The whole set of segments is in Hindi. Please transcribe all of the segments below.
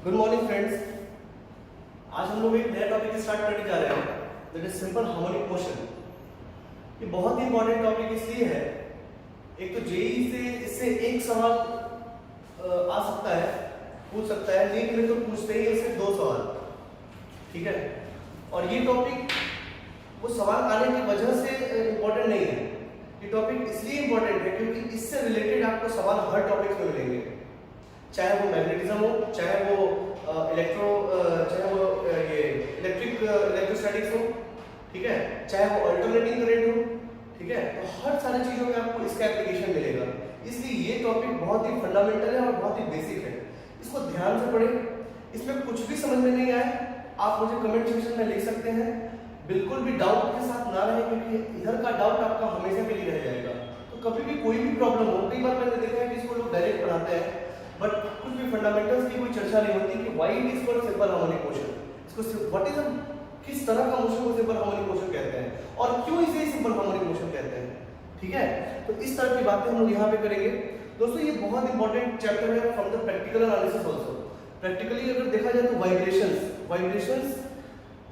Good morning friends. आज हम लोग एक नया टॉपिक स्टार्ट करने जा रहे हैं, that is simple harmonic motion. ये बहुत ही इंपॉर्टेंट टॉपिक इसलिए है, एक तो जेईई से इससे एक सवाल आ सकता है, पूछ सकता है, नीट में तो पूछते ही इससे 2 सवाल, ठीक है। और ये टॉपिक वो सवाल आने की वजह से इंपॉर्टेंट नहीं है, ये टॉपिक इसलिए इंपॉर्टेंट है क्योंकि इससे रिलेटेड आपको सवाल हर टॉपिक में मिलेंगे, चाहे वो मैग्नेटिज्म हो, चाहे वो चाहे वो ये इलेक्ट्रोस्टैटिक्स हो, ठीक है, चाहे वो अल्टरनेटिंग करंट हो, ठीक है। तो हर सारी चीजों में आपको इसका एप्लीकेशन मिलेगा, इसलिए ये टॉपिक बहुत ही फंडामेंटल है और बहुत ही बेसिक है। इसको ध्यान से पढ़ें, इसमें कुछ भी समझ में नहीं आए आप मुझे कमेंट सेक्शन में लिख सकते हैं। बिल्कुल भी डाउट के साथ ना रहे, क्योंकि इधर का डाउट आपका हमेशा के लिए रह जाएगा। तो कभी भी कोई भी प्रॉब्लम हो, कई बार मैंने देखा है कि इसको लोग डायरेक्ट पढ़ाते हैं बट कुछ भी फंडामेंटल्स की कोई चर्चा नहीं होती कि why it is called simple harmonic motion, इसको व्हाट इज किस तरह का मोशन को सिंपल हार्मोनिक मोशन कहते हैं और क्यों इसे सिंपल हार्मोनिक मोशन कहते हैं, ठीक है। तो इस तरह की बातें हम लोग यहाँ पे करेंगे दोस्तों। ये बहुत इंपॉर्टेंट चैप्टर है from the practical analysis also. Practically अगर देखा जाए तो वाइब्रेशंस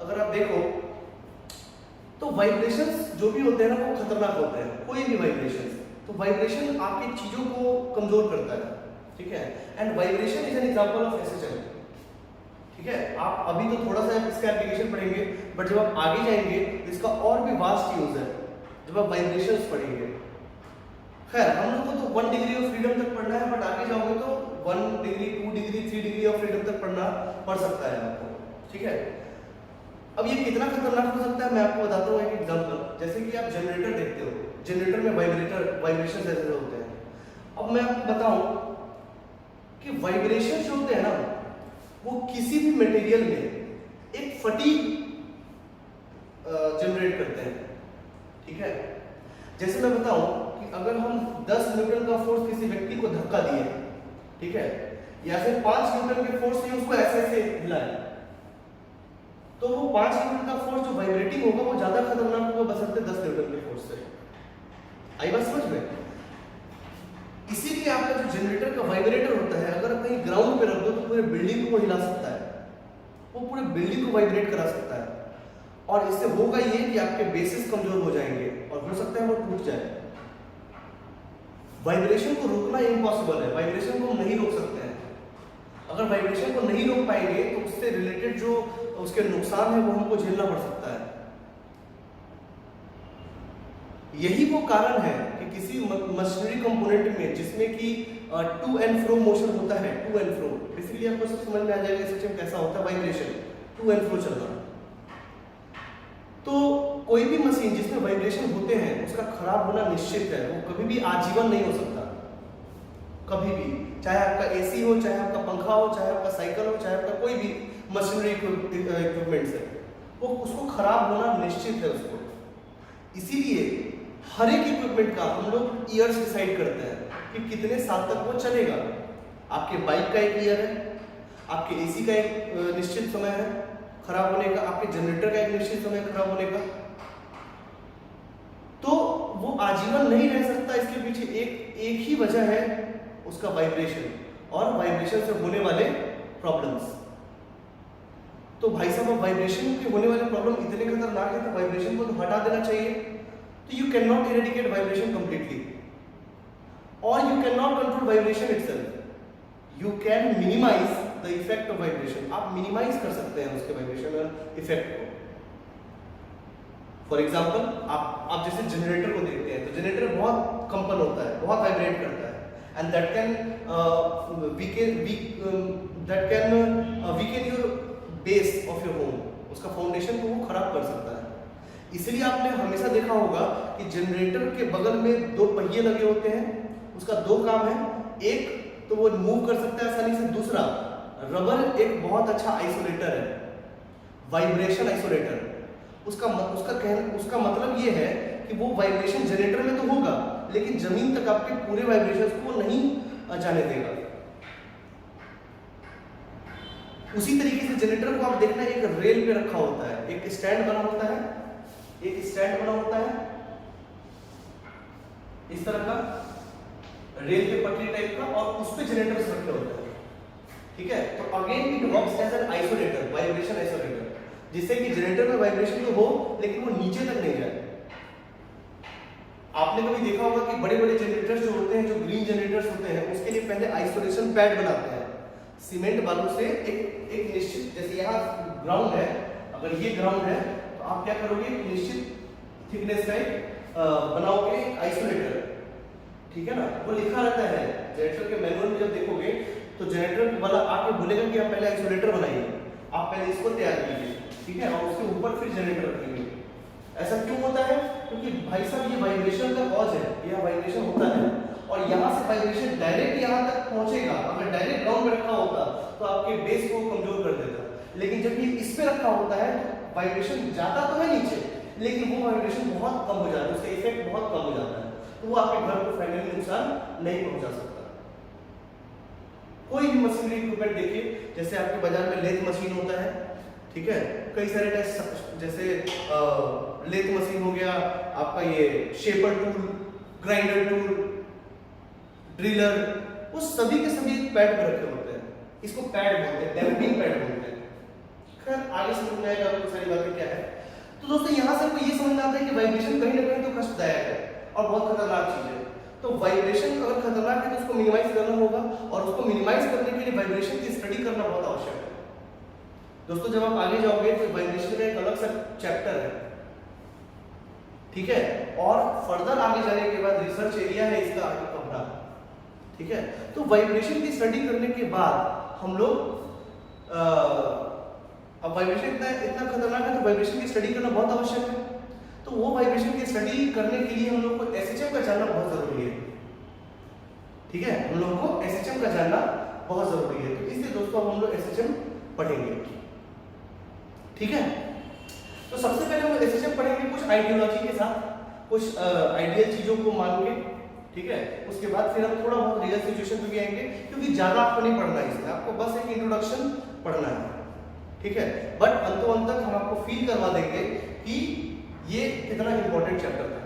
अगर आप देखो तो वाइब्रेशंस जो भी होते हैं ना वो खतरनाक होते हैं, कोई भी वाइब्रेशंस। तो वाइब्रेशन आपकी चीजों को कमजोर करता है, ठीक है। And vibration is an example of SHL, ठीक है। आप अभी तो थोड़ा सा इसका एप्लीकेशन पढ़ेंगे, बट जब आप आगे जाएंगे तो इसका और भी वास्ट यूज है जब आप वाइब्रेशंस पढ़ेंगे। खैर हम लोग को तो 1 डिग्री ऑफ फ्रीडम तक पढ़ना है, बट आगे जाओगे तो 1 degree 2 degree 3 degree of freedom तक पढ़ सकता है आपको, ठीक है। अब ये कितना खतरनाक हो सकता है मैं आपको बताता हूँ एक एग्जांपल। जैसे कि आप जनरेटर देखते हो, जनरेटर में वाइब्रेशन ऐसे होते हैं। अब मैं आपको बताऊं कि वाइब्रेशन जो होते हैं ना वो किसी भी मटेरियल में एक फटीग जनरेट करते हैं, ठीक है। जैसे मैं बताऊं कि अगर हम 10 न्यूटन का फोर्स किसी व्यक्ति को धक्का दिए, ठीक है, या फिर 5 न्यूटन के फोर्स से उसको ऐसे हिलाए, तो वो 5 न्यूटन का फोर्स जो वाइब्रेटिंग होगा वो ज्यादा खतरनाक होगा बशर्ते 10 न्यूटन के फोर्स से। आई बात समझ में? इसीलिए आपका जो जनरेटर का वाइब्रेटर होता है, अगर आप कहीं ग्राउंड पे रख दो तो पूरे बिल्डिंग को हिला सकता है, वो पूरे बिल्डिंग को वाइब्रेट करा सकता है। और इससे होगा ये कि आपके बेसिस कमजोर हो जाएंगे और हो सकता है वो टूट जाए। वाइब्रेशन को रोकना इम्पॉसिबल है, वाइब्रेशन को हम नहीं रोक सकते हैं। अगर वाइब्रेशन को नहीं रोक पाएंगे तो उससे रिलेटेड जो उसके नुकसान है वो हमको झेलना पड़ सकता है। यही वो कारण है कि किसी मशीनरी कंपोनेंट में जिसमें कि टू एंड फ्रो मोशन होता है, टू एंड फ्रो, बेसिकली आपको सब समझ में आ जाएगा सिस्टम कैसा होता है, वाइब्रेशन, टू एंड फ्रो चलना। तो कोई भी मशीन जिसमें वाइब्रेशन होते हैं उसका खराब होना निश्चित है, वो कभी भी आजीवन नहीं हो सकता, कभी भी। चाहे आपका एसी हो, चाहे आपका पंखा हो, चाहे आपका साइकिल हो, चाहे आपका कोई भी मशीनरी इक्विपमेंट्स है, वो उसको खराब होना निश्चित है उसको। इसीलिए हर एक इक्विपमेंट का हम लोग ईयर्स डिसाइड करते हैं कि कितने साल तक वो चलेगा। आपके बाइक का एक ईयर है, आपके एसी का एक निश्चित समय है खराब होने का, आपके जनरेटर का एक निश्चित समय खराब होने का। तो वो आजीवन नहीं रह सकता, इसके पीछे एक ही वजह है, उसका वाइब्रेशन और वाइब्रेशन से होने वाले प्रॉब्लम्स। तो भाई साहब वाइब्रेशन के होने वाले प्रॉब्लम इतने खतरनाक है तो वाइब्रेशन को तो हटा देना चाहिए। तो you cannot eradicate vibration completely, or you cannot control vibration itself. You can minimize the effect of vibration. आप minimize कर सकते हैं उसके vibration effect को। For example, आप जैसे जनरेटर को देखते हैं तो जनरेटर बहुत कंपन होता है, बहुत वाइब्रेट करता है, and that can weaken your base of your home. उसका फाउंडेशन को वो खराब कर सकता है। इसलिए आपने हमेशा देखा होगा कि जनरेटर के बगल में 2 पहिए लगे होते हैं, उसका 2 काम है, एक तो वो मूव कर सकता है आसानी से, दूसरा रबर एक बहुत अच्छा आइसोलेटर है, वाइब्रेशन आइसोलेटर। उसका मतलब ये है कि वो वाइब्रेशन जनरेटर में तो होगा लेकिन जमीन तक आपके पूरे वाइब्रेशंस को नहीं जाने देगा। उसी तरीके से जनरेटर को आप देखना एक रेल पे रखा होता है, एक स्टैंड बना होता है, इस तरह का रेल के पटरी टाइप का, और उस पे जनरेटर्स रखे होते हैं, ठीक है। तो again it works as an isolator, vibration isolator, जिससे कि जनरेटर में वाइब्रेशन तो हो लेकिन वो नीचे तक नहीं जाए। आपने कभी देखा होगा कि बड़े बड़े जनरेटर्स जो होते हैं, जो ग्रीन जनरेटर्स होते हैं, उसके लिए पहले आइसोलेशन पैड बनाते हैं सीमेंट बालू से। एक निश्चित, जैसे यहाँ ग्राउंड है, अगर ये ग्राउंड है तो आप क्या करोगे, निश्चित थिकनेस का एक बनाओगे आइसोलेटर, ठीक है ना। वो लिखा रहता है जनरेटर के मैनुअल में, जब देखोगे तो जनरेटर वाला आके बोलेगा कि आप पहले आइसोलेटर बनाइए, आप पहले इसको तैयार कीजिए, ठीक है, और उसके ऊपर फिर जनरेटर रखेंगे। ऐसा क्यों होता है? क्योंकि भाई साहब ये वाइब्रेशन का कॉज है, यह वाइब्रेशन होता है और यहाँ से वाइब्रेशन डायरेक्ट यहाँ तक पहुंचेगा। अगर डायरेक्ट ग्राउंड में रखा होता तो आपके बेस को कमजोर कर देता, लेकिन जब ये इस पे रखा होता है तो वाइब्रेशन जाता तो है नीचे, लेकिन वो वाइब्रेशन बहुत कम हो जाता है, उसका इफेक्ट बहुत कम हो जाता है, तो वो आपके घर को फाइनली नुकसान नहीं पहुंचा सकता। कोई भी मशीनरी इक्विपमेंट देखिए, जैसे आपके बाजार में लेथ मशीन होता है, ठीक है, कई सारे टाइप, जैसे लेथ मशीन हो गया, आपका ये shaper tool, grinder tool, driller, वो सभी के सभी पैड पर रखे होते हैं। इसको पैड बोलते हैं, डैम्पिंग पैड बोलते हैं। खैर आगे समझ में आएगा आपको सारी बातें क्या है। तो दोस्तों यहाँ से आपको ये समझ में आता है कि वाइब्रेशन कहीं ना कहीं तो कष्टदायक है और बहुत खतरनाक चीज है। तो वाइब्रेशन अगर खतरनाक है तो उसको मिनिमाइज करना होगा, और उसको मिनिमाइज करने के लिए वाइब्रेशन की स्टडी करना बहुत आवश्यक है। दोस्तों जब आप आगे जाओगे तो वाइब्रेशन का एक अलग सा चैप्टर है, ठीक है, और फर्दर आगे जाने के बाद रिसर्च एरिया है इसका आगे पढ़ना, ठीक है। तो वाइब्रेशन की स्टडी करने के बाद हम लोग अब वाइब्रेशन इतना खतरनाक है तो वाइब्रेशन की स्टडी करना बहुत आवश्यक है। तो वो वाइब्रेशन की स्टडी करने के लिए हम लोग को एसएचएम का जानना बहुत जरूरी है, ठीक है, हम लोग को एसएचएम का जानना बहुत जरूरी है। तो इसलिए दोस्तों हम लोग एसएचएम पढ़ेंगे, ठीक है। तो सबसे पहले हम एसएचएम पढ़ेंगे कुछ आइडियोलॉजी के साथ, कुछ आइडियल चीजों को मान के, ठीक है। उसके बाद फिर हम थोड़ा बहुत रियल सिचुएशन पे भी आएंगे, क्योंकि ज्यादा आपको नहीं पढ़ना है इसमें, आपको बस एक इंट्रोडक्शन पढ़ना है, ठीक है। बट अंतों अंत तक हम आपको फील करवा देंगे कि ये कितना इंपॉर्टेंट चैप्टर था,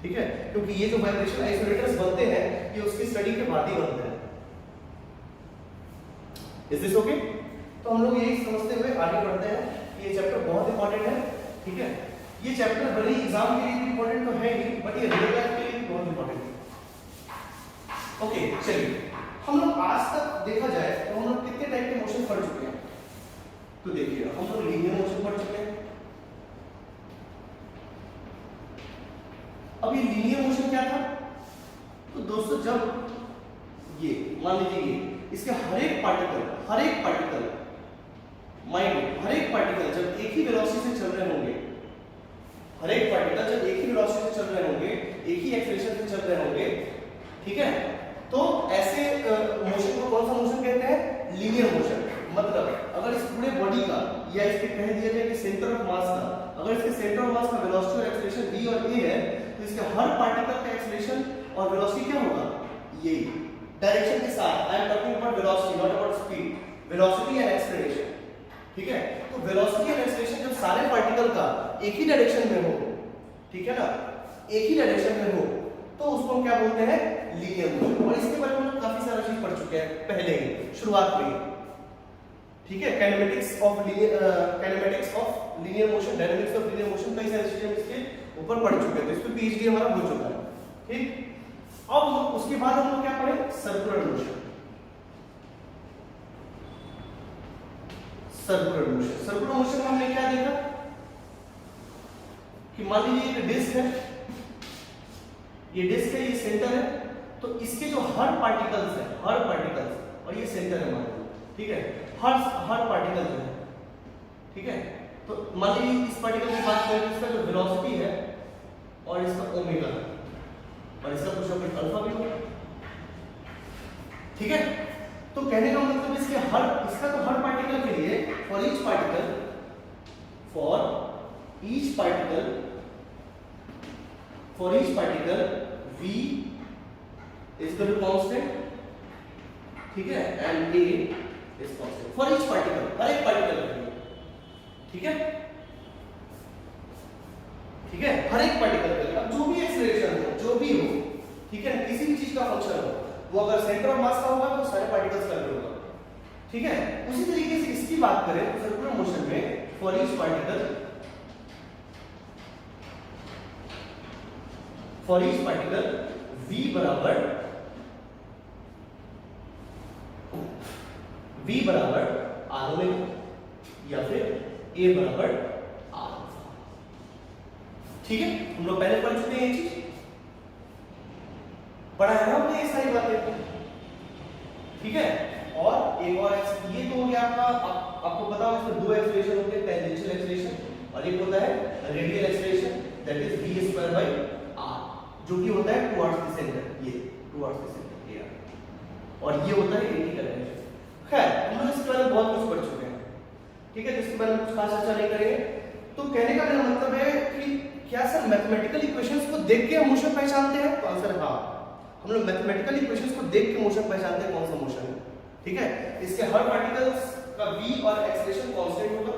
ठीक है, क्योंकि ये जो वाइब्रेशन आइसोलेटर्स बनते हैं ये उसकी स्टडी के बाद ही बनते हैं। Is this okay? तो हम लोग यही समझते हुए आगे बढ़ते हैं। ये चैप्टर बहुत इंपॉर्टेंट है, ठीक है। ये चैप्टर बड़ी एग्जाम के लिए भी इंपॉर्टेंट तो है ही, बट ये रियल लाइफ के लिए भी बहुत इंपॉर्टेंट है। ओके चलिए, हम लोग आज तक देखा जाए तो हम लोग कितने टाइप के मोशन पढ़ चुके हैं। तो देखिए हम लोग लीनियर मोशन पढ़ चुके हैं। अब ये लीनियर मोशन क्या था? तो दोस्तों जब ये मान लीजिए इसके हर एक पार्टिकल माइंड, हर एक पार्टिकल जब एक ही वेलोसिटी से चल रहे होंगे, हर एक पार्टिकल जब एक ही वेलोसिटी से चल रहे होंगे, एक ही एक्सेलरेशन से चल रहे होंगे, ठीक है, तो ऐसे मोशन को कौन सा मोशन कहते हैं? Linear motion. मतलब अगर इस पूरे बॉडी का या इसके कह दिया जाए कि सेंटर ऑफ मास का, अगर इसके सेंटर ऑफ मास का वेलोसिटी और एक्सेलरेशन v और a है, तो इसके हर पार्टिकल का एक्सेलरेशन और वेलोसिटी क्या होगा? ये डायरेक्शन के साथ। I am talking about velocity, not about speed, velocity and acceleration, ठीक है। तो वेलोसिटी एंड एक्सेलरेशन जब सारे पार्टिकल का एक ही डायरेक्शन में हो, ठीक है ना, एक ही डायरेक्शन में हो, तो उसको हम क्या बोलते हैं? Linear motion. और इसके बारे में हम काफी सारा चीज पढ़ चुके हैं पहले ही शुरुआत में, ठीक है। Kinematics of linear motion, dynamics of linear motion, कई सारी चीजें इसके ऊपर पढ़ चुके हैं, तो इस पे पीएचडी हमारा हो चुका है, ठीक। अब उसके बाद हम लोग क्या पढ़े? Circular motion. सर्कुलर मोशन में हमने क्या देखा कि मान लीजिए एक डिस्क है, ये डिस्क है, ये सेंटर है, तो इसके जो हर पार्टिकल्स है, और ये सेंटर है मान लीजिए, ठीक है, हर पार्टिकल जो है, ठीक है, तो मान लीजिए इस पार्टिकल की बात करें तो इसका जो वेलोसिटी है और इसका ओमेगा है, और इसका कुछ ना कुछ अल्फा भी होगा, ठीक है। तो कहने का मतलब इसका तो हर पार्टिकल के लिए for each particle v is equal to constant, ठीक है, and a is constant for each particle, हर एक पार्टिकल के लिए, ठीक है, ठीक है, हर एक पार्टिकल के लिए। अब जो भी एक्सेलरेशन हो, जो भी हो, ठीक है, किसी भी चीज का फंक्शन हो, वो अगर सेंटर ऑफ मास का होगा तो सारे पार्टिकल्स का भी होगा, ठीक है, उसी तरीके से इसकी बात करें तो सर्कुलर मोशन में फॉर ईच पार्टिकल v बराबर r ओमेगा या फिर a बराबर r। ठीक है, हम लोग पहले पढ़ चुके हैं ये चीज, पढ़ा है ना हमने ये सारी बातें। ठीक है, और एक और ये तो हो गया आपको पता होगा इसमें दो एक्सेलरेशन होते हैं, टेंजेंशियल एक्सेलरेशन और एक होता है radial acceleration, that is v²/r, जो कि होता है टुवर्ड्स द सेंटर, ये टुवर्ड्स द सेंटर ये, और ये होता है एटिकल एक्सेलरेशन। खैर, हम लोग इसके बारे में बहुत कुछ पढ़ चुके हैं, ठीक है, जिसके बारे में कुछ खास चर्चा नहीं करेंगे। तो कहने का मेरा मतलब है कि क्या सर मैथमेटिकल इक्वेशंस को देख के हम मोशन पहचानते हैं? तो आंसर हाँ, हम लोग मैथमेटिकल इक्वेशंस को देख के मोशन पहचानते हैं कौन सा मोशन है। ठीक है, इसके हर पार्टिकल्स का v और एक्सेलरेशन कांस्टेंट होगा।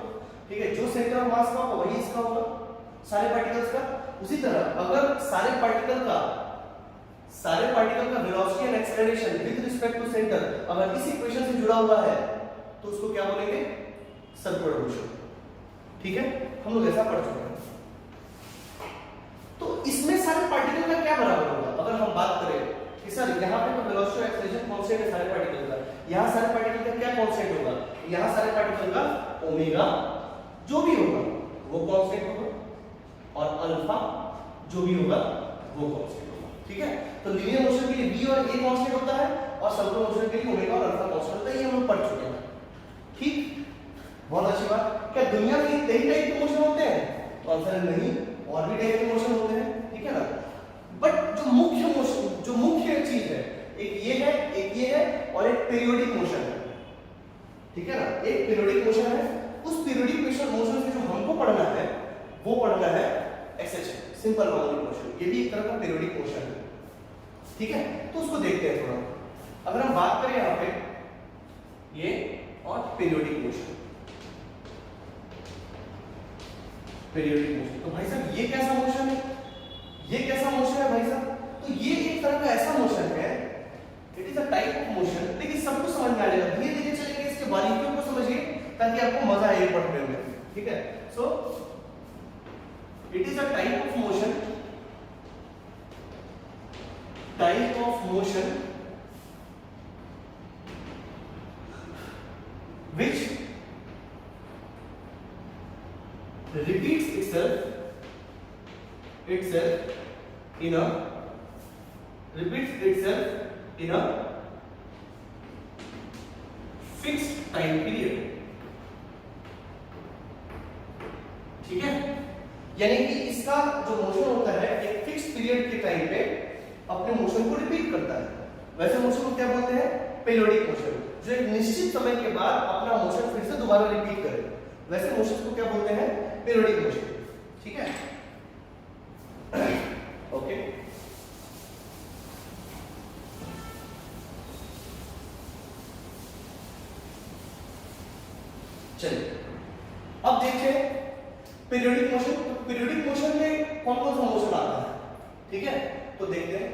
ठीक है, जो सेंटर ऑफ मास का होगा वही इसका होगा, सारे पार्टिकल्स का। उसी तरह अगर सारे पार्टिकल का velocity and acceleration with respect to centre अगर इस इक्वेशन से जुड़ा हुआ है तो उसको क्या बोलेंगे? Circular motion. ठीक है, हम लोग ऐसा पढ़ चुके हैं। तो इसमें सारे पार्टिकल का क्या बराबर होगा? अगर हम बात करें कि सर यहाँ पे तो वेलोसिटी और एक्सेलरेशन कांस्टेंट है सारे पार्टिकल का, यहाँ सारे पार्टिकल का क्या कांस्टेंट होगा? यहाँ सारे पार्टिकल का ओमेगा जो भी होगा वो कांस्टेंट होगा, और अल्फा जो भी होगा वो कांस्टेंट होगा। ठीक है, तो लीनियर मोशन के लिए v और a कांस्टेंट होता है और सर्कुलर मोशन के लिए ओमेगा और अल्फा कांस्टेंट होता है, ये हम लोग पढ़ चुके हैं। ठीक, बहुत अच्छी बात। क्या दुनिया में कई टाइप के मोशन होते हैं? तो आंसर है नहीं, और भी टाइप के मोशन होते हैं। ठीक है ना, बट जो मुख्य मोशन, जो मुख्य चीज है, एक ये है और एक पीरियोडिक मोशन है। ठीक है ना, एक पीरियोडिक मोशन है, उस पीरियोडिक मोशन से जो हमको पढ़ना है वो पढ़ना है एसएचएम, सिंपल हार्मोनिक मोशन। ये भी एक तरह का पीरियोडिक मोशन है। ठीक है, तो उसको देखते हैं थोड़ा। अगर हम बात करें यहाँ पे ये और पीरियोडिक मोशन, तो भाई साहब ये कैसा मोशन है? ये कैसा मोशन है भाई साहब? तो ये एक तरह का ऐसा मोशन है, it is a type of motion. देखिए सबको समझ में आ जाएगा, धीरे धीरे चलेंगे, इसके बारीकियों को समझिए ताकि आपको मजा आए पढ़ने में। ठीक है, so it is a type of motion which repeats itself in a fixed time period। ठीक है, यानी कि इसका जो मोशन होता है एक फिक्स पीरियड के टाइम पे अपने मोशन को रिपीट करता है। वैसे मोशन को क्या बोलते हैं? पीरियोडिक मोशन, जो एक निश्चित समय के बाद अपना मोशन फिर से दोबारा रिपीट करे। वैसे मोशन को क्या बोलते हैं? Periodic motion. ठीक है, ओके। चलिए अब देखिए पीरियोडिक मोशन। तो पीरियोडिक मोशन में कौन कौन सा मोशन आता है? ठीक है, तो देखते हैं।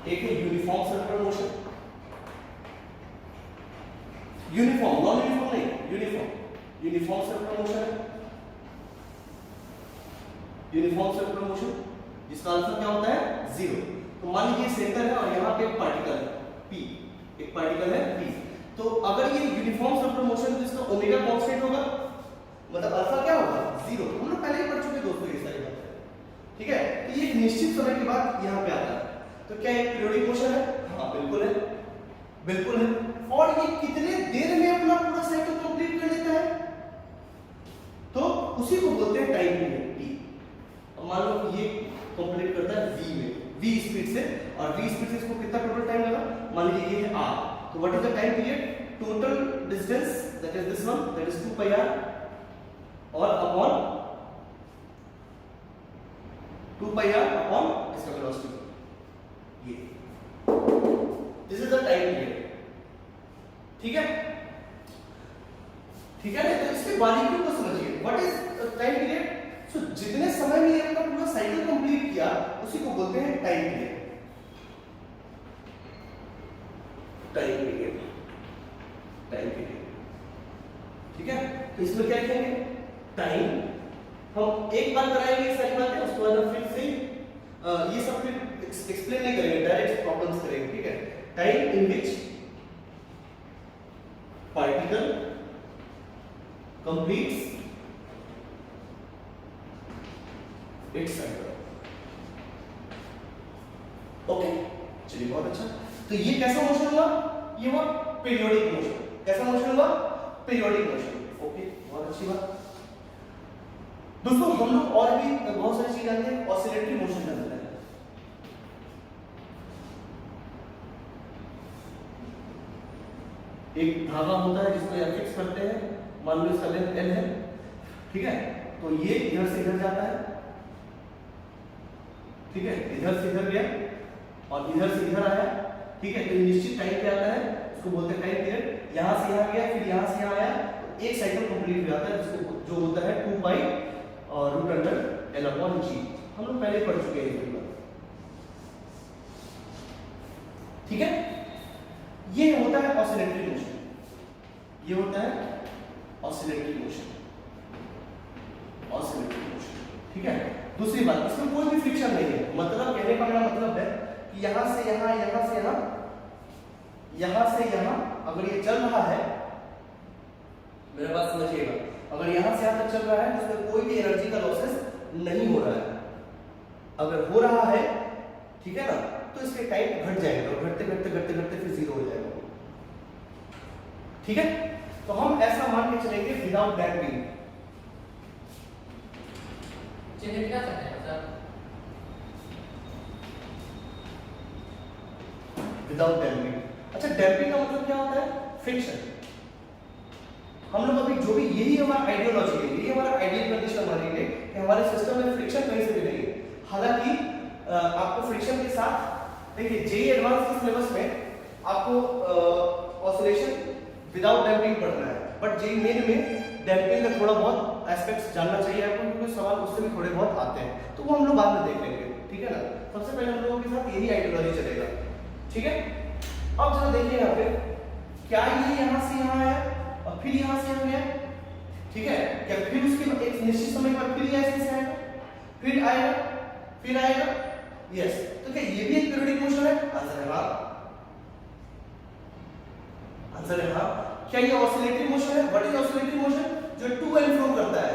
एक है uniform circular motion, uniform, non uniform नहीं, यूनिफॉर्म सर्कुलर मोशन है। यूनिफॉर्म सर्कुलर मोशन जिसका आंसर क्या होता है? 0। तो मान लीजिए सेंटर है और यहाँ पे एक पार्टिकल है P, एक पार्टिकल है P। तो अगर ये यूनिफॉर्म सर्कुलर मोशन तो इसका ओमेगा कांस्टेंट होगा, मतलब अल्फा क्या होगा? 0। हम लोग पहले ही पढ़ चुके दोस्तों ये सारी बातें। ठीक है, तो ये एक निश्चित समय के बाद यहाँ पे आता है। तो क्या एक पीरियोडिक मोशन है? हाँ बिल्कुल है, बिल्कुल है। और ये कितने देर में अपना पूरा साइकिल कंप्लीट कर देता है? तो उसी को बोलते हैं टाइम पीरियड T। अब मान लो ये कंप्लीट करता है v में, v स्पीड से, और v स्पीड से इसको कितना टोटल टाइम लगा? मान लीजिए ये है r, तो what is the time period? Total distance that is this one, that is 2 pi r और अपॉन 2 pi r अपॉन इसका वेलोसिटी। ये this is the time period. ठीक है, ठीक है ना? तो इसके बारीकियों को समझिए। What is time period? So जितने समय में ये अपना पूरा साइकिल कंप्लीट किया उसी को बोलते हैं time period. Time period time period. ठीक है, तो इसमें क्या लिखेंगे, टाइम। हम एक बार कराएंगे सारी बातें, उसके बाद हम फिर से ये सब फिर एक्सप्लेन नहीं करेंगे, डायरेक्ट प्रॉब्लम्स करेंगे। ठीक है, time in which particle completes it's cycle. Okay, चलिए बहुत अच्छा। तो ये कैसा मोशन हुआ, ये हुआ पीरियोडिक मोशन। कैसा मोशन हुआ, पीरियोडिक मोशन। ओके, बहुत अच्छी बात। दोस्तों हम लोग और भी बहुत सारी चीजें जानते हैं, ऑसिलेटरी मोशन जानते हैं। एक धागा होता है जिसको यहां फिक्स करते हैं, मान लो इसका लेंथ L है। ठीक है, तो ये इधर से इधर जाता है। ठीक है, इधर से इधर गया और इधर से इधर आया। ठीक है, तो निश्चित टाइम पे आता है, उसको बोलते हैं टाइम पीरियड। यहां से यहां गया, फिर यहां से यहां आया, तो एक साइकिल कंप्लीट हो जाता है, जिसको जो होता है 2 पाई और root under L upon G। हम लोग पहले पढ़ चुके हैं ये बात। ठीक है, ये होता है ऑसिलेटरी मोशन। ये होता है ऑसिलेटरी मोशन, ऑसिलेटरी मोशन। ठीक है, दूसरी बात, इसमें कोई भी फ्रिक्शन नहीं है। मतलब कहने का मेरा मतलब है कि यहां से यहां, यहां से यहां, यहां से यहां अगर ये चल रहा है, मेरा बात समझिएगा, अगर यहां से यहां तक चल रहा है तो उसमें कोई भी एनर्जी का लॉसेस नहीं हो रहा है। अगर हो रहा है, ठीक है ना, तो इसके टाइम घट जाएगा, और घटते घटते घटते घटते फिर जीरो हो जाएगा। ठीक है, तो हम ऐसा मान के चलेंगे विदाउट डैम्पिंग। चलिए क्या करते हैं सर, विदाउट डैम्पिंग। अच्छा, डैम्पिंग का मतलब क्या होता है, फ्रिक्शन। हम लोग अभी जो भी, यही हमारा आइडियोलॉजी है, यही हमारा आइडियल कंडीशन मानेंगे कि हमारे सिस्टम में फ्रिक्शन कहीं से भी नहीं है। हालांकि आपको फ्रिक्शन के साथ, देखिए जेईई एडवांस के सिलेबस में आपको ऑसिलेशन विदाउट डैम्पिंग पढ़ना है, बट जेईई मेन में डैम्पिंग का थोड़ा बहुत एस्पेक्ट्स जानना चाहिए आपको, क्योंकि सवाल उससे भी थोड़े बहुत आते हैं, तो वो हम लोग बाद में देख लेंगे। ठीक है ना, सबसे पहले हम लोगों के साथ यही आइडियोलॉजी चलेगा। ठीक है, अब जरा देखिए यहाँ पे, क्या ये यहाँ से यहाँ आया और फिर यहाँ से यहाँ गया। ठीक है, क्या फिर उसके एक निश्चित समय पर फिर ऐसे से आएगा, फिर आएगा, फिर आएगा। यस, तो क्या ये भी एक पीरियोडिक मोशन है? आंसर है हाँ, आंसर है हाँ। क्या ये ऑसिलेटरी मोशन है? What is oscillatory motion? जो टू एंड फ्रो करता है।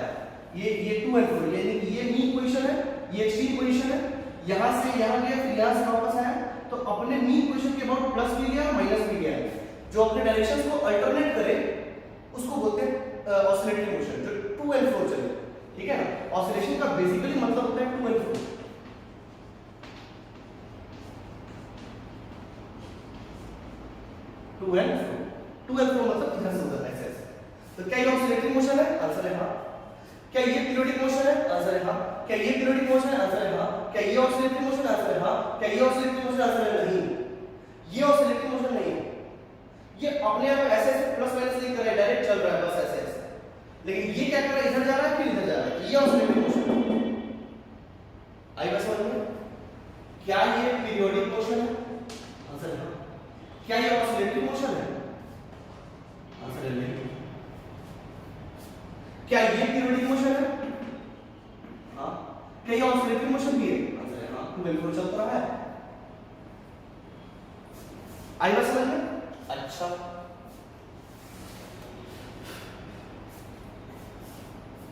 ये टू एंड फ्रो, यानी कि ये मीन पोजीशन है, ये एक्सट्रीम पोजीशन है, यहां से यहां गया, फिर यहां से वापस आया, तो अपने मीन पोजीशन के अबाउट प्लस भी गया, माइनस भी गया। जो अपने डायरेक्शंस को अल्टरनेट करे उसको बोलते हैं ऑसिलेटरी मोशन, जो टू एंड फ्रो चले। ठीक है ना, ऑसिलेशन का बेसिकली मतलब होता है to and fro. To and fro, to and fro मतलब इधर से उधर, ऐसे ऐसे। तो क्या ये ऑसिलेटरी मोशन है? आंसर है हाँ। क्या ये पीरियोडिक मोशन है? आंसर है हाँ। क्या ये पीरियोडिक मोशन है? आंसर है हाँ। क्या ये ऑसिलेटरी मोशन? आंसर है हाँ। क्या ये ऑसिलेटरी मोशन? आंसर है नहीं। ये ऑसिलेटरी मोशन नहीं है, ये अपने आप ऐसे ऐसे प्लस माइनस नहीं कर रहा है, डायरेक्ट चल रहा है बस ऐसे ऐसे। लेकिन ये क्या कर रहा है, इधर जा रहा है फिर इधर जा रहा है, ये ऑसिलेटरी मोशन है। आई बात समझ में? क्या ये पीरियोडिक मोशन है? आंसर है हाँ। क्या ये ऑसिलेटरी मोशन है? आंसर है नहीं। क्या ये पीरियोडिक मोशन है? हाँ। क्या ये ऑसिलेटरी मोशन भी है? आंसर है हाँ, बिल्कुल चल तो रहा है। आई बात समझ में? अच्छा,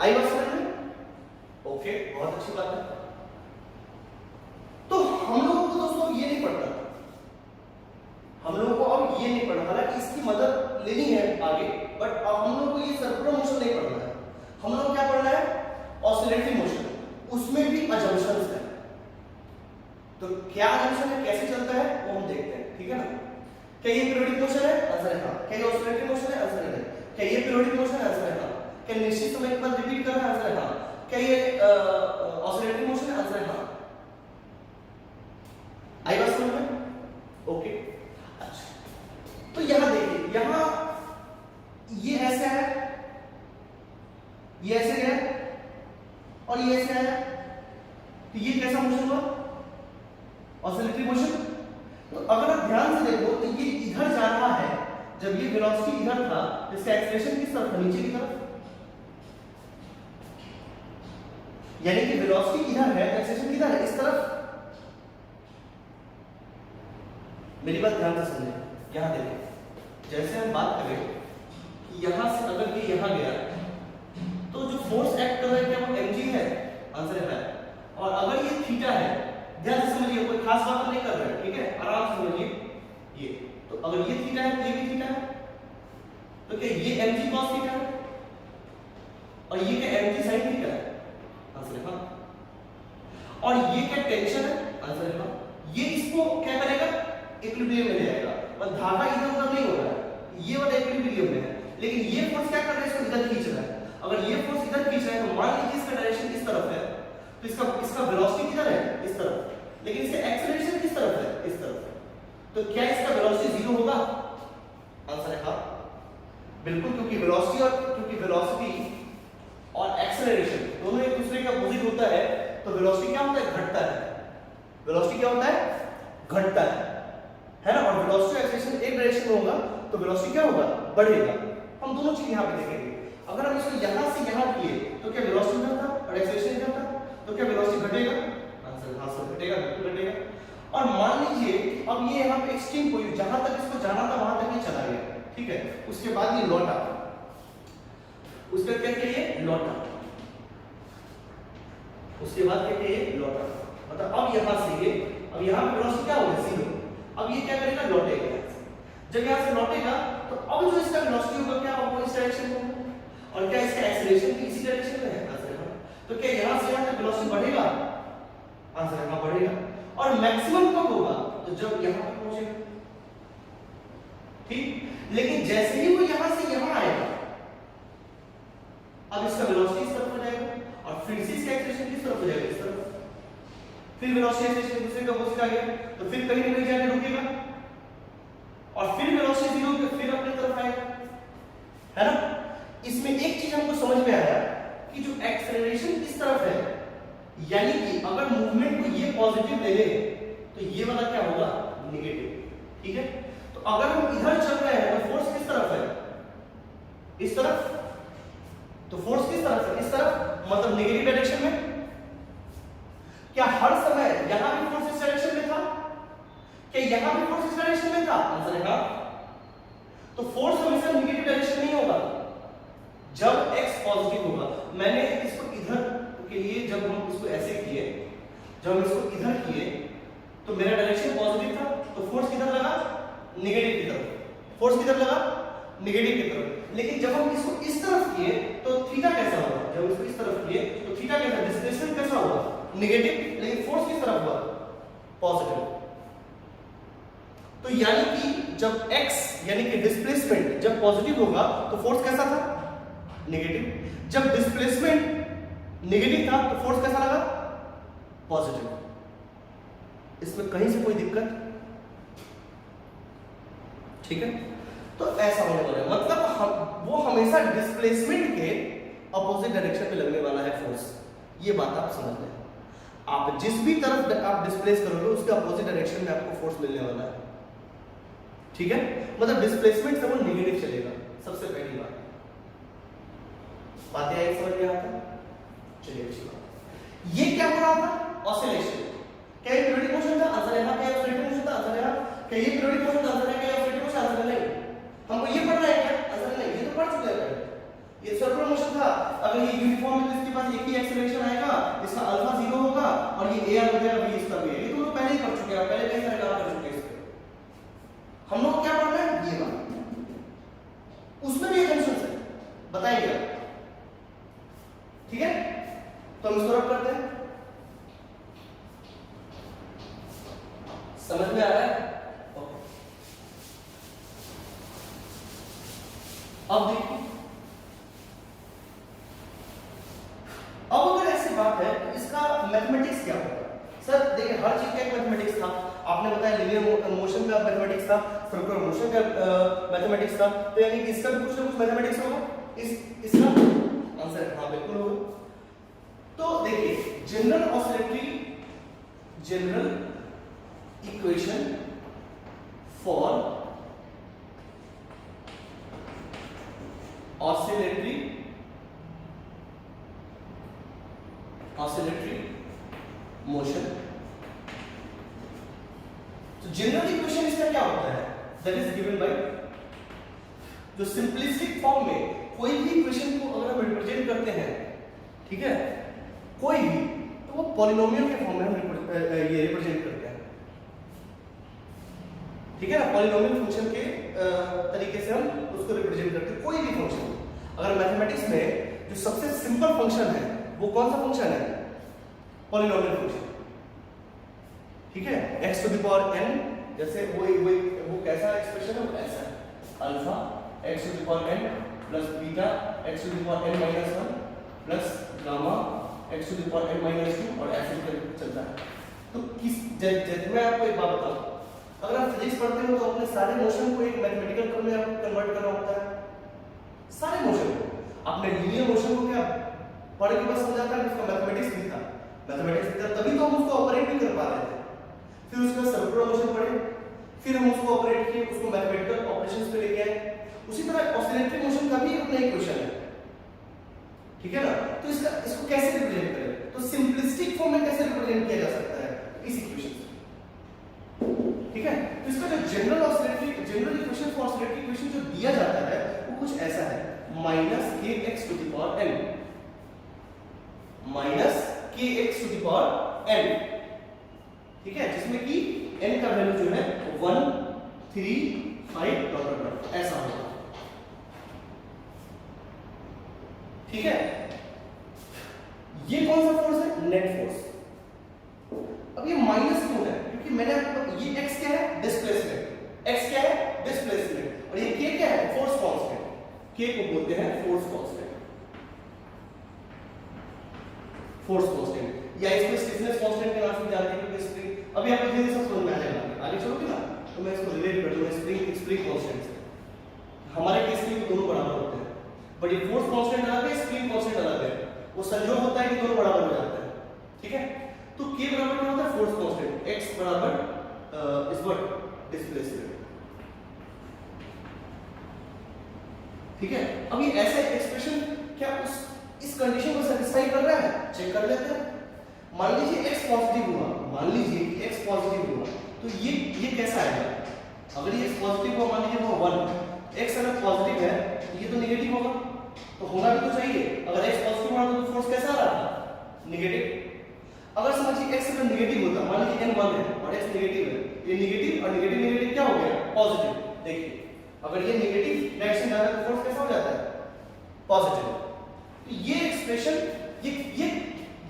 आई बात समझ में? ओके, बहुत अच्छी बात है। तो हम लोगों को दोस्तों ये नहीं पढ़ना, हम लोगों को अब ये नहीं पढ़ना, हालांकि इसकी मदद लेनी है आगे, बट अब हम लोग को ये सर्कुलर मोशन नहीं पढ़ना है। हम लोग क्या पढ़ना है, ऑसिलेटरी मोशन, उसमें भी अजम्पशंस है। तो क्या अजम्पशन है, कैसे चलता है वो हम देखते हैं। ठीक है ना, क्या ये पीरियोडिक मोशन है? आंसर है हाँ। क्या ये ऑसिलेटरी मोशन है? आंसर है नहीं। क्या ये पीरियोडिक मोशन है? आंसर है हाँ। क्या निश्चित समय के बाद रिपीट कर रहा है? आंसर है हाँ। क्या ये ऑसिलेटरी मोशन है? आंसर है हाँ। आई बात समझ में? ओके, अच्छा, तो यहां देखिए, यहां ये ऐसे है, ये ऐसे गया और ये ऐसे आया, तो ये कैसा मोशन हुआ? Oscillatory motion. तो अगर आप ध्यान से देखो तो ये इधर जा रहा है, जब ये वेलोसिटी इधर था तो इसका एक्सेलरेशन किस तरफ था, नीचे की तरफ, यानी कि वेलोसिटी इधर है, एक्सेलरेशन किधर है, इस तरफ। मेरी बात ध्यान से सुनिए, यहां देखिए, जैसे हम बात करें कि यहां से अगर ये यहां गया तो जो फोर्स एक्ट कर रहा है क्या वो mg है, आंसर है। और अगर ये थीटा है, ध्यान से समझिए, कोई खास बात नहीं कर रहे हैं, ठीक है, आराम से समझिए। ये तो अगर ये थीटा है तो ये भी थीटा है, तो क्या ये mg cos थीटा है और ये क्या mg sin थीटा है, आंसर है हाँ। और ये क्या टेंशन है, आंसर है हाँ। ये इसको क्या करेगा, इक्विलिब्रियम में ले आएगा, और धागा इधर उधर नहीं हो रहा है, ये वाला इक्विलिब्रियम में है। लेकिन ये फोर्स क्या कर रहा है, इसको इधर खींच रहा है। अगर ये फोर्स इधर खींच रहा है तो मान लीजिए इसका डायरेक्शन इस तरफ है, तो इसका वेलोसिटी किधर है, इस तरफ, लेकिन इसका एक्सेलरेशन किस तरफ है, इस तरफ। तो क्या इसका वेलोसिटी जीरो होगा, आंसर है हाँ बिल्कुल, क्योंकि वेलोसिटी और एक्सेलरेशन दोनों एक दूसरे के अपोजिट होता है, तो वेलोसिटी क्या होता है, घटता है। वेलोसिटी क्या होता है, घटता है ना। और वेलोसिटी और एक्सेलरेशन एक डायरेक्शन में होगा तो वेलोसिटी क्या होगा, बढ़ेगा। हम दोनों चीज यहां पे देखेंगे। अगर हम इसको यहां से यहां किए तो क्या वेलोसिटी इधर था और एक्सेलरेशन इधर था, तो क्या वेलोसिटी घटेगा, आंसर हां सर घटेगा, बिल्कुल घटेगा। और मान लीजिए अब ये यहां पे एक्सट्रीम पॉइंट, जहां तक इसको जाना था वहां तक ये चला गया, ठीक है, उसके बाद ये लौटा, उसका क्या किया, लौटा, उसके बाद क्या किया, लौटा, मतलब अब यहां से ये, अब यहां पे वेलोसिटी क्या होगा, जीरो। अब ये क्या करेगा, लौटेगा। जब यहां से लौटेगा तो अब जो इसका वेलोसिटी होगा क्या होगा, इस डायरेक्शन में होगा। और क्या इसका एक्सेलरेशन भी इसी डायरेक्शन में है, आंसर है। तो क्या यहां से यहां तक वेलोसिटी बढ़ेगा, आंसर है हाँ बढ़ेगा। और मैक्सिमम कब होगा, तो जब यहां तक पहुंचेगा, ठीक। लेकिन जैसे ही वो यहां से यहां आएगा, अब इसका वेलोसिटी इस तरफ हो जाएगा और फिर से इसका एक्सेलरेशन किस तरफ हो जाएगा, इस तरफ। फिर वेलोसिटी एक्सेलरेशन दूसरे का अपोजिट आ गया, तो फिर कहीं ना कहीं जाके रुकेगा और फिर वेलोसिटी जीरो के फिर अपनी तरफ आएगा, है ना। इसमें एक चीज हमको समझ में आया कि जो एक्सेलरेशन इस तरफ है, यानी कि अगर मूवमेंट को ये पॉजिटिव ले ले तो ये वाला क्या होगा, नेगेटिव, ठीक है। तो अगर हम इधर चल रहे हैं तो फोर्स किस तरफ है, इस तरफ, तो फोर्स किस तरफ है, इस तरफ, मतलब नेगेटिव डायरेक्शन में। क्या हर समय यहां भी फोर्स इस डायरेक्शन में था, क्या यहां भी फोर्स इस डायरेक्शन में था, आंसर है हाँ। तो फोर्स हमेशा नेगेटिव डायरेक्शन नहीं होगा जब x पॉजिटिव होगा। मैंने इसको इधर के लिए, जब हम इसको ऐसे किए, जब हम इसको इधर किए तो मेरा डायरेक्शन पॉजिटिव था, तो फोर्स किधर लगा, नेगेटिव की तरफ। फोर्स किधर लगा, नेगेटिव की तरफ। लेकिन जब हम इसको इस तरफ किए तो थीटा कैसा होगा, जब इसको इस तरफ किए तो थीटा कैसा, डिस्प्लेसमेंट कैसा होगा, नेगेटिव, लेकिन फोर्स किस तरफ हुआ, पॉजिटिव। तो यानी कि जब x यानी कि डिस्प्लेसमेंट जब पॉजिटिव होगा तो फोर्स कैसा था, नेगेटिव। जब डिस्प्लेसमेंट नेगेटिव था तो फोर्स कैसा लगा, पॉजिटिव। इसमें कहीं से कोई दिक्कत, ठीक है। तो ऐसा होने वाला है, मतलब वो हमेशा डिस्प्लेसमेंट के अपोजिट डायरेक्शन में लगने वाला है फोर्स। ये बात आप समझ लें। आप जिस भी तरफ आप डिस्प्लेस करोगे उसके अपोजिट डायरेक्शन में आपको फोर्स मिलने वाला है, ठीक है। मतलब डिस्प्लेसमेंट से वो नेगेटिव चलेगा, सबसे पहली बात। बातें आई समझ में आता, चलिए अच्छी बात। ये क्या हो रहा था, ऑसिलेशन। क्या ये पीरियोडिक मोशन था, आंसर है हाँ। क्या ऑसिलेटरी मोशन था, आंसर है हाँ। क्या ये पीरियोडिक मोशन था, आंसर है। क्या ऑसिलेटरी मोशन, आंसर नहीं। हमको ये पढ़ना है क्या, आंसर नहीं, ये तो पढ़ चुके हैं। ये सर्कुलर मोशन था, अगर ये यूनिफॉर्म है तो इसके पास एक ही एक्सेलरेशन आएगा, इसका अल्फा जीरो होगा और ये a हो जाएगा, b इसका भी है। ये तो हम पहले ही पढ़ चुके हैं, पहले कई सारे काम कर चुके हैं इस पे। हम लोग क्या पढ़ना है, ये बात। उसमें भी एक कंडीशन है, बताएंगे, ठीक है। तो हम इसको रब करते हैं, समझ में आ रहा है, ओके। अब देखिए, अब अगर ऐसी बात है तो इसका मैथमेटिक्स क्या होगा। सर देखिए, हर चीज का एक मैथमेटिक्स था। आपने बताया लीनियर मोशन का मैथमेटिक्स था, सर्कुलर मोशन का मैथमेटिक्स था, तो यानी कि इसका भी कुछ ना कुछ मैथमेटिक्स होगा। इसका आंसर हाँ बिल्कुल होगा। तो देखिए, general oscillatory, general equation for oscillatory motion. तो जनरल इक्वेशन इसका क्या होता है? दैट इज गिवन बाय, जो सिंपलिस्टिक फॉर्म में कोई भी इक्वेशन को अगर हम रिप्रेजेंट करते हैं, ठीक है, कोई भी, तो वो पॉलिनोमियल के फॉर्म में हम ये रिप्रेजेंट करते हैं, ठीक है ना। पॉलिनोमियल फंक्शन के तरीके से हम उसको रिप्रेजेंट करते हैं, कोई भी फंक्शन। अगर मैथमेटिक्स में जो सबसे सिंपल फंक्शन है वो कौन सा फंक्शन है? पॉलिनोमियल फंक्शन, ठीक है। x to the power n, जैसे वो कैसा एक्सप्रेशन है? वो ऐसा है, alpha x to the power n plus beta x to the power n minus 1 plus gamma x to the power n minus 2 और ऐसे चलता है। तो मैं आपको एक बात बताऊं, अगर आप फिजिक्स पढ़ते हो तो अपने सारे मोशन को एक मैथमेटिकल टर्म में आपको कन्वर्ट करना होता है। सारे मोशन को, आपने लीनियर मोशन को क्या पढ़ के बस समझा था, उसका मैथमेटिक्स भी था, तभी तो हम उसको ऑपरेट भी कर पा रहे थे। फिर उसके बाद सर्कुलर मोशन पढ़े, फिर हम उसको ऑपरेट किए, उसको मैथमेटिकल ऑपरेशंस पे लेके आए। उसी तरह ऑसिलेटरी मोशन का भी अपना इक्वेशन है, ठीक है ना। तो इसको कैसे रिप्रेजेंट करें? तो सिंपलिस्टिक फॉर्म में कैसे रिप्रेजेंट किया जा सकता है? इस इक्वेशन से, ठीक है। तो इसका जो general equation for oscillatory equation जो दिया जाता है वो कुछ ऐसा है, minus kx to the power n, minus kx to the power n, ठीक है, जिसमें कि n का वैल्यू जो है 1 3 5 डॉट डॉट ऐसा होगा, ठीक है। ये कौन सा फोर्स है? Net force. अब ये माइनस क्यों है? क्योंकि मैंने आपको, ये x क्या है? डिस्प्लेसमेंट। x क्या है? डिस्प्लेसमेंट। और ये k क्या है? Force constant. k को बोलते हैं फोर्स कांस्टेंट, फोर्स कांस्टेंट, या इसको स्टिफनेस कांस्टेंट के नाम से जानते हैं, क्योंकि स्प्रिंग, अभी आपको धीरे से समझ में आ जाएगा, आगे चलोगे ना तो मैं इसको रिलेट कर दूंगा स्प्रिंग कांस्टेंट से। हमारे केस में दोनों बराबर होते हैं, बट ये फोर्स कांस्टेंट अलग है, स्प्रिंग कांस्टेंट अलग है। वो संयोग होता है कि दोनों बराबर हो जाते हैं, ठीक है। तो k बराबर क्या होता है? Force constant. x बराबर इज व्हाट? डिस्प्लेसमेंट, ठीक है। अब ये ऐसा एक्सप्रेशन क्या इस कंडीशन को सेटिस्फाई कर रहा है? चेक कर लेते हैं। मान लीजिए x पॉजिटिव हुआ, मान लीजिए कि x पॉजिटिव हुआ, तो ये कैसा आएगा? अगर ये x पॉजिटिव हुआ, मान लीजिए वो 1, x अगर पॉजिटिव है तो ये तो नेगेटिव होगा, तो होना भी तो चाहिए। अगर x पॉजिटिव हुआ तो फोर्स कैसा आ रहा था? नेगेटिव। अगर समझिए x अगर नेगेटिव होता, मान लीजिए n 1 है और x नेगेटिव है, ये नेगेटिव और नेगेटिव क्या हो गया? पॉजिटिव। देखिए अगर ये नेगेटिव डायरेक्शन जा रहा है तो फोर्स कैसा हो जाता है? पॉजिटिव। तो ये एक्सप्रेशन,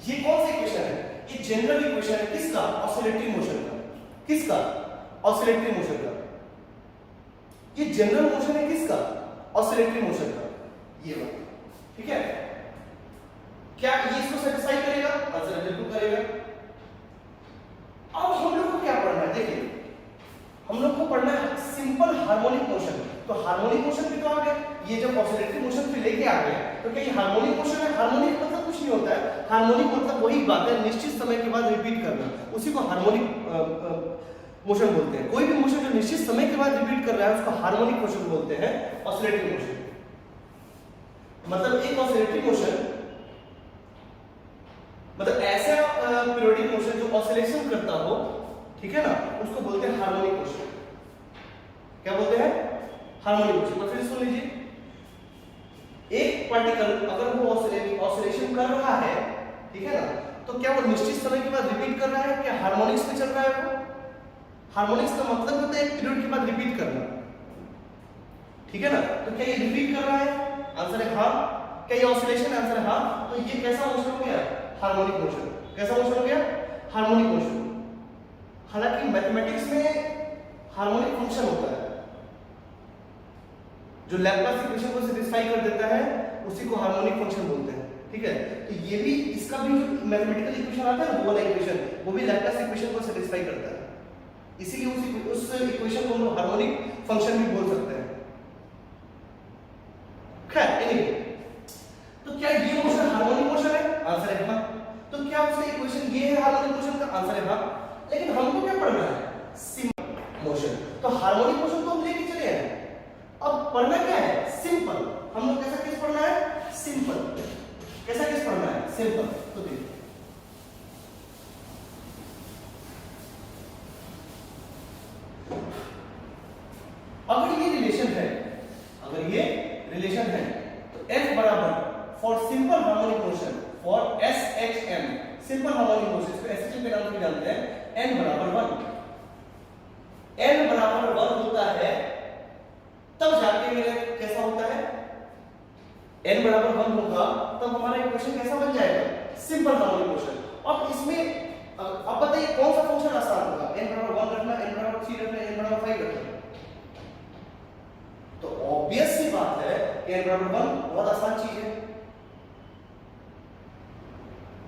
ये कौन सा इक्वेशन है? ये जनरल इक्वेशन है किसका? ऑसिलेटरी मोशन का। किसका? ऑसिलेटरी मोशन का। ये जनरल मोशन है किसका? ऑसिलेटरी मोशन का, ये वाला, ठीक है। क्या ये इसको सेटिस्फाई करेगा? आंसर बिल्कुल करेगा। अब हम लोग को क्या पढ़ना है? देखिए हम लोग को पढ़ना है सिंपल हार्मोनिक मोशन। तो हार्मोनिक मोशन भी तो आ गया, ये जब ऑसिलेटरी मोशन पे लेके आ गया, तो क्या ये हार्मोनिक मोशन है? हार्मोनिक मतलब कुछ नहीं होता है, हार्मोनिक मतलब वही बात है, निश्चित समय के बाद रिपीट करना, उसी को हार्मोनिक मोशन बोलते हैं। कोई भी मोशन जो निश्चित समय के बाद रिपीट कर रहा है उसको हार्मोनिक मोशन बोलते हैं, ऑसिलेटरी मोशन। मतलब एक ऑसिलेटरी मोशन मतलब ऐसा पीरियोडिक मोशन जो ऑसिलेशन करता हो, ठीक है ना, उसको बोलते हैं हार्मोनिक मोशन। क्या बोलते हैं? Harmonic motion. तो फिर सुन लीजिए, एक पार्टिकल अगर वो ऑसिलेशन कर रहा है, ठीक है ना, तो क्या वो निश्चित समय के बाद रिपीट कर रहा है? क्या हार्मोनिक्स में चल रहा है वो? हार्मोनिक्स का मतलब होता है एक पीरियड के बाद रिपीट करना, ठीक है ना। तो क्या ये रिपीट कर रहा है? आंसर है हाँ। क्या ये ऑसिलेशन? आंसर है हाँ। तो ये कैसा मोशन हो गया? Harmonic motion. कैसा मोशन हो गया? Harmonic motion. हालांकि मैथमेटिक्स में हार्मोनिक फंक्शन होता है जो लैप्लास इक्वेशन को सेटिस्फाई कर देता है, उसी को हार्मोनिक फंक्शन बोलते हैं, ठीक है। तो ये भी, इसका भी जो मैथमेटिकल इक्वेशन आता है ना, वो वाला इक्वेशन, वो भी लैप्लास इक्वेशन को सेटिस्फाई करता है, इसीलिए उस इक्वेशन को हम लोग हार्मोनिक फंक्शन भी बोल सकते हैं। खैर एनीवे, तो क्या ये मोशन हार्मोनिक मोशन है? आंसर है हाँ। तो क्या उसका इक्वेशन ये है हार्मोनिक मोशन का? आंसर है हाँ। लेकिन हमको क्या पढ़ना है? Simple motion. तो हार्मोनिक मोशन तो हम लेके चले हैं, अब पढ़ना क्या है? सिंपल। हम लोग कैसा केस पढ़ना है? सिंपल। कैसा केस पढ़ना है? सिंपल। तो देखो अगर ये रिलेशन है, अगर ये रिलेशन है तो F बराबर for simple harmonic motion for SHM, simple harmonic motion, इसको SHM के नाम से जानते हैं, n बराबर 1, n बराबर 1 होता है तब जाके मेरा कैसा होता है? n बराबर 1 होगा तब हमारा इक्वेशन कैसा बन जाएगा? Simple harmonic motion. अब इसमें अब बताइए कौन सा फंक्शन आसान होगा? n बराबर 1 रखना, n बराबर 3 रखना, n बराबर 5 रखना। तो ऑब्वियस सी बात है कि n बराबर 1 बहुत आसान चीज है।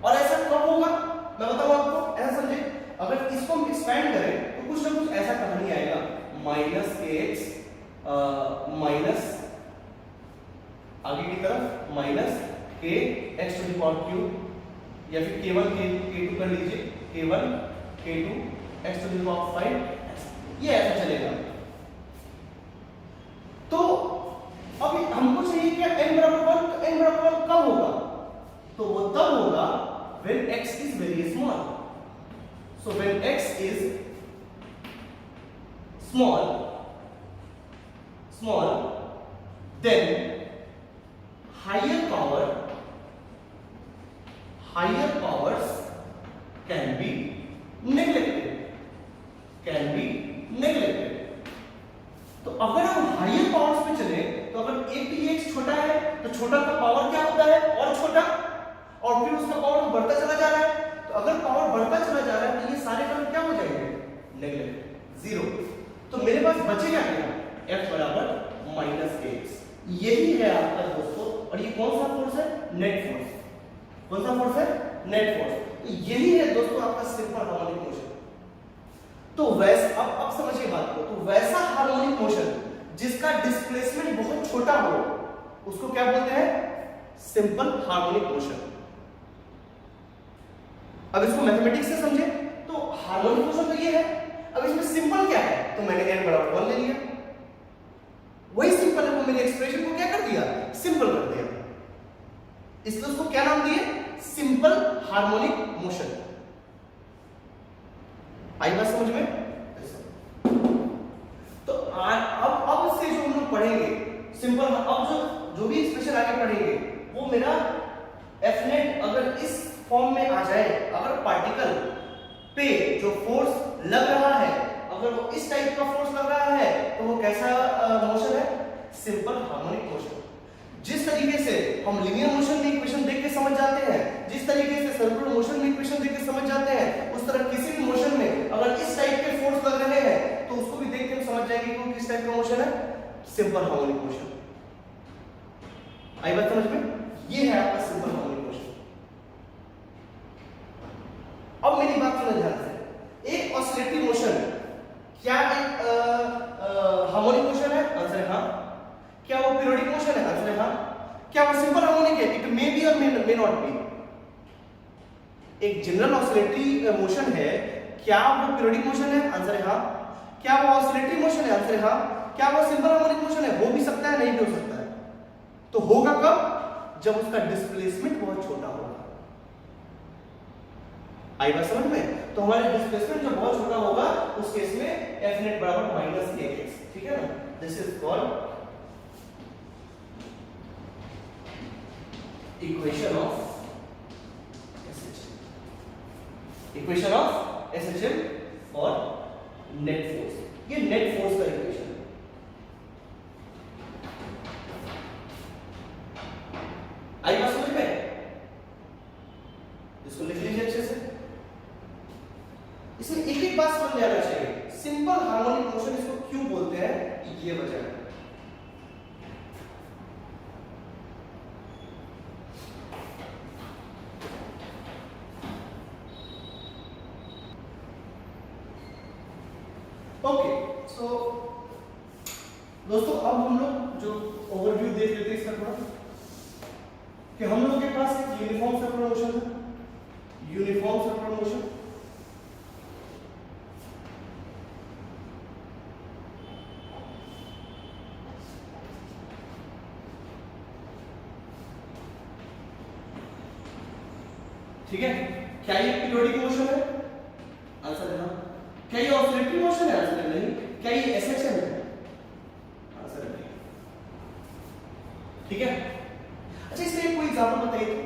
और ऐसा कब होगा मैं बताऊं आपको, ऐसा समझे, अगर इसको हम एक्सपेंड करें तो कुछ ना कुछ ऐसा कहानी आएगा, माइनस kx माइनस आगे की तरफ minus k x to the power cube, या फिर k1 k2 कर लीजिए, k1 k2 x to the power 5, ये ऐसा चलेगा। तो अभी हमको चाहिए क्या? n बराबर 1, तो n बराबर 1 कब होगा? तो वो तब होगा when x is very small. So when x is small, then higher powers can be neglected. तो अगर हम हायर पावर्स पे चले तो अगर एक भी x छोटा है तो छोटा का पावर क्या होता है? और छोटा, और फिर उसका पावर बढ़ता चला जा रहा है। तो अगर पावर बढ़ता चला जा रहा है तो ये सारे टर्म क्या हो जाएंगे? Neglect, zero. तो मेरे पास बचेगा क्या? f बराबर माइनस kx। यही है आपका दोस्तों, और ये कौन सा फोर्स है? Net force. कौन सा फोर्स है? Net force. तो यही है दोस्तों आपका सिंपल हार्मोनिक मोशन। तो वैसा अब समझिए बात को, तो वैसा हार्मोनिक मोशन जिसका डिस्प्लेसमेंट बहुत छोटा हो उसको क्या बोलते हैं? Simple harmonic motion. अब इसको मैथमेटिक्स से समझे तो हार्मोनिक मोशन तो ये है। अब इसमें सिंपल क्या है? तो मैंने n बराबर 1 ले लिया, वही सिंपल है, वो मेरे एक्सप्रेशन को क्या कर दिया? सिंपल कर दिया। इसलिए उसको क्या नाम दिए? Simple harmonic motion. आई बात समझ में? तो अब से जो हम लोग पढ़ेंगे सिंपल, अब जो भी एक्सप्रेशन आगे पढ़ेंगे वो मेरा F नेट अगर इस फॉर्म में आ जाए, अगर पार्टिकल पे जो फोर्स लग रहा है अगर वो इस टाइप का फोर्स लग रहा है तो वो कैसा मोशन है? Simple harmonic motion. जिस तरीके से हम लीनियर मोशन में इक्वेशन देख के समझ जाते हैं, जिस तरीके से सर्कुलर मोशन में इक्वेशन देख के समझ जाते हैं, उस तरह किसी भी मोशन में अगर इस टाइप के फोर्स लग रहे हैं तो उसको भी देख के हम समझ जाएंगे कि वो किस टाइप का मोशन है? Simple harmonic motion. आई बात समझ में? ये है आपका सिंपल हार्मोनिक मोशन। अब मेरी बात सुनो ध्यान से, एक ऑसिलेटरी मोशन क्या एक हार्मोनिक मोशन है? आंसर है हाँ। क्या वो पीरियोडिक मोशन है? आंसर है हाँ। क्या वो सिंपल हार्मोनिक है? इट मे बी और मे नॉट बी। एक जनरल ऑसिलेटरी मोशन है, क्या वो पीरियोडिक मोशन है? आंसर है हाँ। क्या वो ऑसिलेटरी मोशन है? आंसर है हाँ। क्या वो सिंपल हार्मोनिक मोशन है? हो भी सकता है, नहीं भी हो सकता है। तो होगा कब? जब उसका डिस्प्लेसमेंट बहुत छोटा होगा। आई बात समझ में? तो हमारे डिस्प्लेसमेंट जब बहुत छोटा होगा उस केस में F नेट बराबर माइनस kx, ठीक है ना? This is called equation of SHM। Equation of SHM for net force. ये नेट फोर्स का इक्वेशन है। आई बात समझ में? इसको लिख लीजिए अच्छे से। इसमें एक एक बात समझ जाना चाहिए, सिंपल हार्मोनिक मोशन इसको क्यों बोलते हैं, ये वजह है। ओके, सो दोस्तों अब हम लोग जो ओवरव्यू देख लेते हैं इसका थोड़ा, कि हम लोग के पास एक यूनिफॉर्म सर्कुलर मोशन है, यूनिफॉर्म सर्कुलर मोशन। ठीक है, क्या ये पीरियोडिक मोशन है? आंसर है हाँ। क्या ये ऑसिलेटरी मोशन है? आंसर है नहीं। क्या ये एसएचएम है? आंसर है नहीं। ठीक है, अच्छा इसमें कोई एग्जांपल बताइए तो।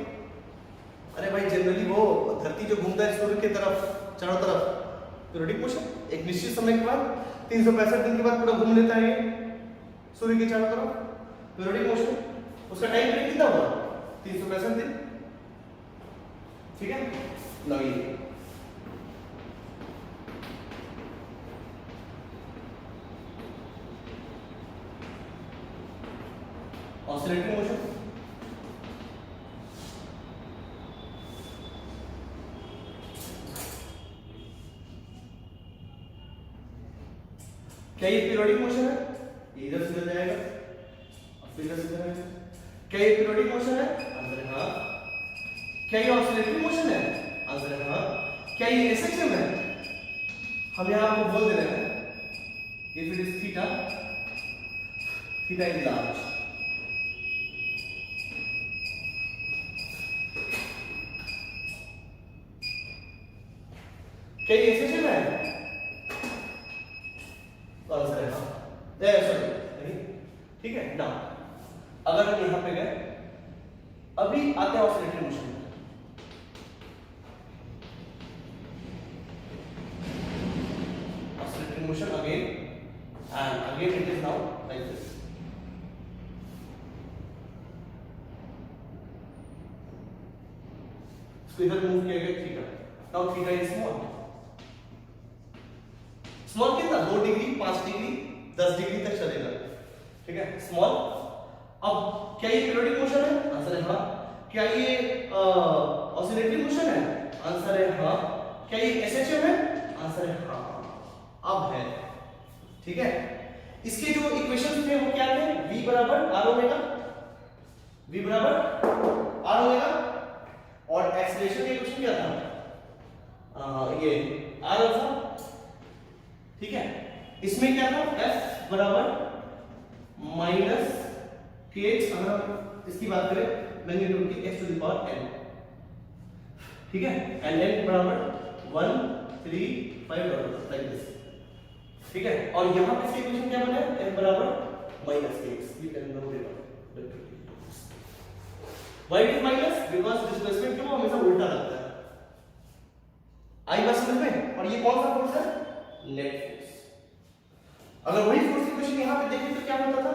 अरे भाई जनरली वो धरती जो घूमता है सूर्य की तरफ चारों तरफ, पीरियोडिक मोशन, एक निश्चित समय के बाद 365 दिन के बाद पूरा घूम लेता है ये सूर्य के चारों तरफ, पीरियोडिक मोशन। उसका टाइम पीरियड कितना हुआ? 365 दिन। ठीक है, नाउ ये ऑसिलेटरी मोशन। क्या ये पीरियोडिक मोशन है? ये इधर से इधर जाएगा और फिर इधर से इधर आएगा। क्या ये पीरियोडिक मोशन है? आंसर है हाँ। क्या ये ऑसिलेटरी मोशन है? आंसर है हाँ। क्या ये एसएचएम है? हम यहां आपको बोल दे रहे हैं if it is theta, theta is large। क्या ये एसएचएम है? आंसर है हाँ। सॉरी नहीं, ठीक है ना। अगर हम यहां पे गए, अभी आते हैं ऑसिलेटरी मोशन में। Oscillatory motion again and again it is now like this. इसको इधर मूव किया गया theta. Now theta is small. Small कितना? 2 डिग्री, 5 डिग्री, 10 डिग्री तक चलेगा। ठीक है, स्मॉल। अब क्या ये पीरियोडिक मोशन है? आंसर है हाँ। क्या ये ऑसिलेटरी मोशन है? आंसर है हाँ। क्या ये एसएचएम है? आंसर है हाँ। अब है, ठीक है। इसके जो इक्वेशन थे वो क्या थे? v बराबर आर ओमेगा, v बराबर आर ओमेगा, और एक्सीलरेशन का इक्वेशन क्या था? ये आर अल्फा। ठीक है, इसमें क्या था? f बराबर माइनस के, अगर हम इसकी बात करें मैग्नीट्यूड की, x to the power n। ठीक है, एंड n बराबर 1 3 5 लाइक दिस। ठीक है, और यहां पे इसकी इक्वेशन क्या बना है? n बराबर माइनस के x। You can note it. Why it is minus? Because displacement क्यों हमेशा उल्टा लगता है। आई बात समझ में? और ये कौन सा फोर्स है? Net force. अगर वही फोर्स इक्वेशन यहां पे देखें तो क्या होता था?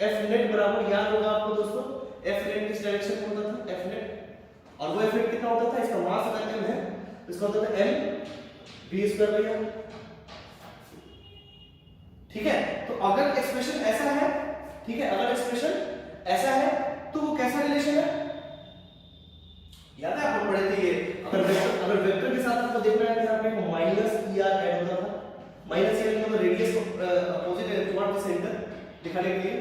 F नेट बराबर, याद होगा आपको दोस्तों, F नेट किस डायरेक्शन में होता था? F net. और वो F नेट कितना होता था? इसका मास अगर m है तो इसका होता था m v square by r। ठीक है, तो अगर एक्सप्रेशन ऐसा है, ठीक है, अगर एक्सप्रेशन ऐसा है तो वो कैसा रिलेशन है? याद है आपको पढ़े थे ये, अगर वेक्टर के साथ आपको देखना है कि यहां पे माइनस er ऐड होता था। माइनस e मतलब रेडियस को अपोजिट टुवर्ड द सेंटर दिखाने के लिए।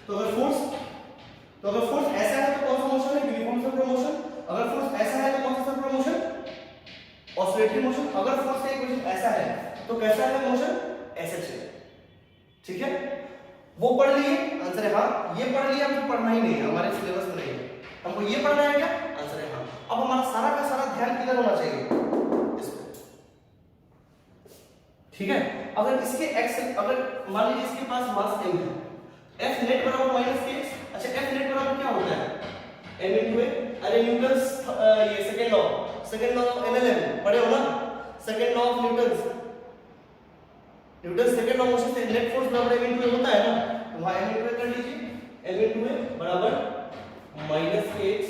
तो अगर फोर्स ऐसा है तो कौन सा मोशन है? Uniform circular motion. अगर फोर्स ऐसा है तो कौन सा सर्कुलर मोशन? Oscillatory motion. अगर फोर्स का इक्वेशन ऐसा है तो कैसा है मोशन? एसएचएम। ठीक है, वो पढ़ लिए, आंसर है हाँ। ये पढ़ लिया, हमको पढ़ना ही नहीं है, हमारे सिलेबस में नहीं है। हमको ये पढ़ना है क्या? आंसर है हाँ। अब हमारा सारा का सारा ध्यान किधर होना चाहिए? इस पे। ठीक है, अगर इसके x, अगर मान लीजिए इसके पास मास m है, F नेट बराबर माइनस के। अच्छा, F नेट बराबर क्या होता है? m into a। अरे न्यूटन्स ये सेकंड लॉ ऑफ NLM पढ़े हो ना? Second law of Newton's second law motion से नेट फोर्स बराबर m into a होता है ना? तो वहां m into a कर लीजिए, m into a बराबर माइनस के x।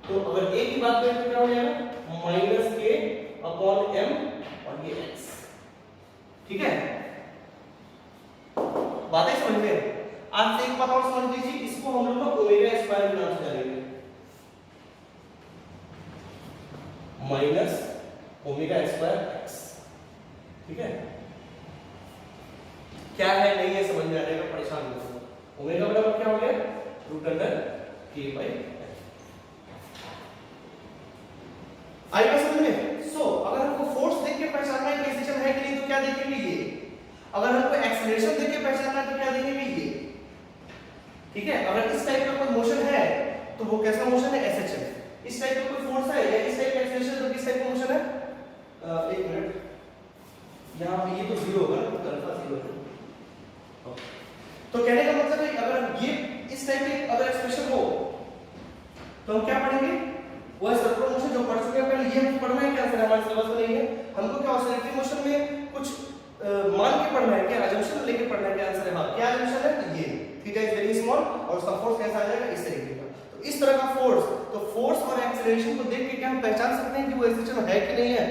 तो अगर a की बात करें तो क्या हो जाएगा? माइनस के अपॉन m और ये x। ठीक है, बातें समझ में? आज से एक बात और समझ लीजिए, इसको हम लोग ना ओमेगा स्क्वायर के नाम से जानेंगे। Minus omega square x। ठीक है, क्या है नहीं है समझ में आ जाएगा, परेशान मत हो। ओमेगा बराबर क्या हो गया? Root under k by f। आई बात समझ में? सो अगर हमको फोर्स देख के पहचानना है कि एसएचएम है कि नहीं तो क्या देखेंगे? ये। अगर हमको एक्सेलरेशन देख के पहचानना है तो क्या देखेंगे? ये। ठीक है, अगर इस टाइप का कोई मोशन है तो वो कैसा मोशन है? एसएचएम। इस टाइप का कोई फोर्स है या इस टाइप का एक्सेलरेशन तो किस टाइप का मोशन है? एक मिनट, यहाँ पे ये तो जीरो होगा ना, तो अल्फा जीरो है। तो कहने का मतलब है अगर ये इस टाइप की अगर एक्सप्रेशन हो तो हम क्या पढ़ेंगे? वो सर्कुलर मोशन जो पढ़ चुके हैं पहले, ये हम पढ़ना है क्या? फिर हमारे सिलेबस में नहीं है। हमको क्या ऑसिलेटरी मोशन में कुछ मान के पढ़ना है क्या? अजम्पशन लेके पढ़ना है क्या? आंसर है हाँ। क्या अजम्पशन है? ये थीटा इज वेरी स्मॉल और उसका फोर्स कैसा आ जाएगा? इस तरीके का। तो इस तरह का फोर्स, तो फोर्स और एक्सीलरेशन को देख के क्या हम पहचान सकते हैं कि वो एक्सीलरेशन है कि नहीं है?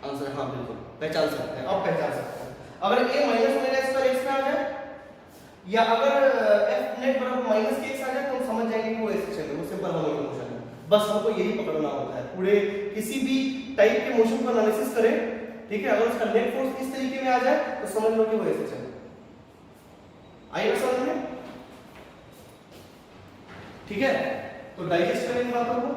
आंसर हाँ, बिल्कुल पहचान सकते हैं। अब पहचान सकते हैं अगर a माइनस ओमेगा x पर x में आ जाए या अगर f नेट बराबर माइनस के x आ जाए तो हम समझ जाएंगे कि वो एक्सीलरेशन है, वो सिंपल हार्मोनिक मोशन है। बस हमको यही पकड़ना होता है। पूरे किसी भी टाइप के मोशन को एनालिसिस करें, ठीक है, अगर उसका नेट फोर्स इस तरीके में आ जाए तो समझ लो कि वो एक्सीलरेशन है। आइए समझ में, ठीक है। तो डाइजेस्ट करेंगे बातों को।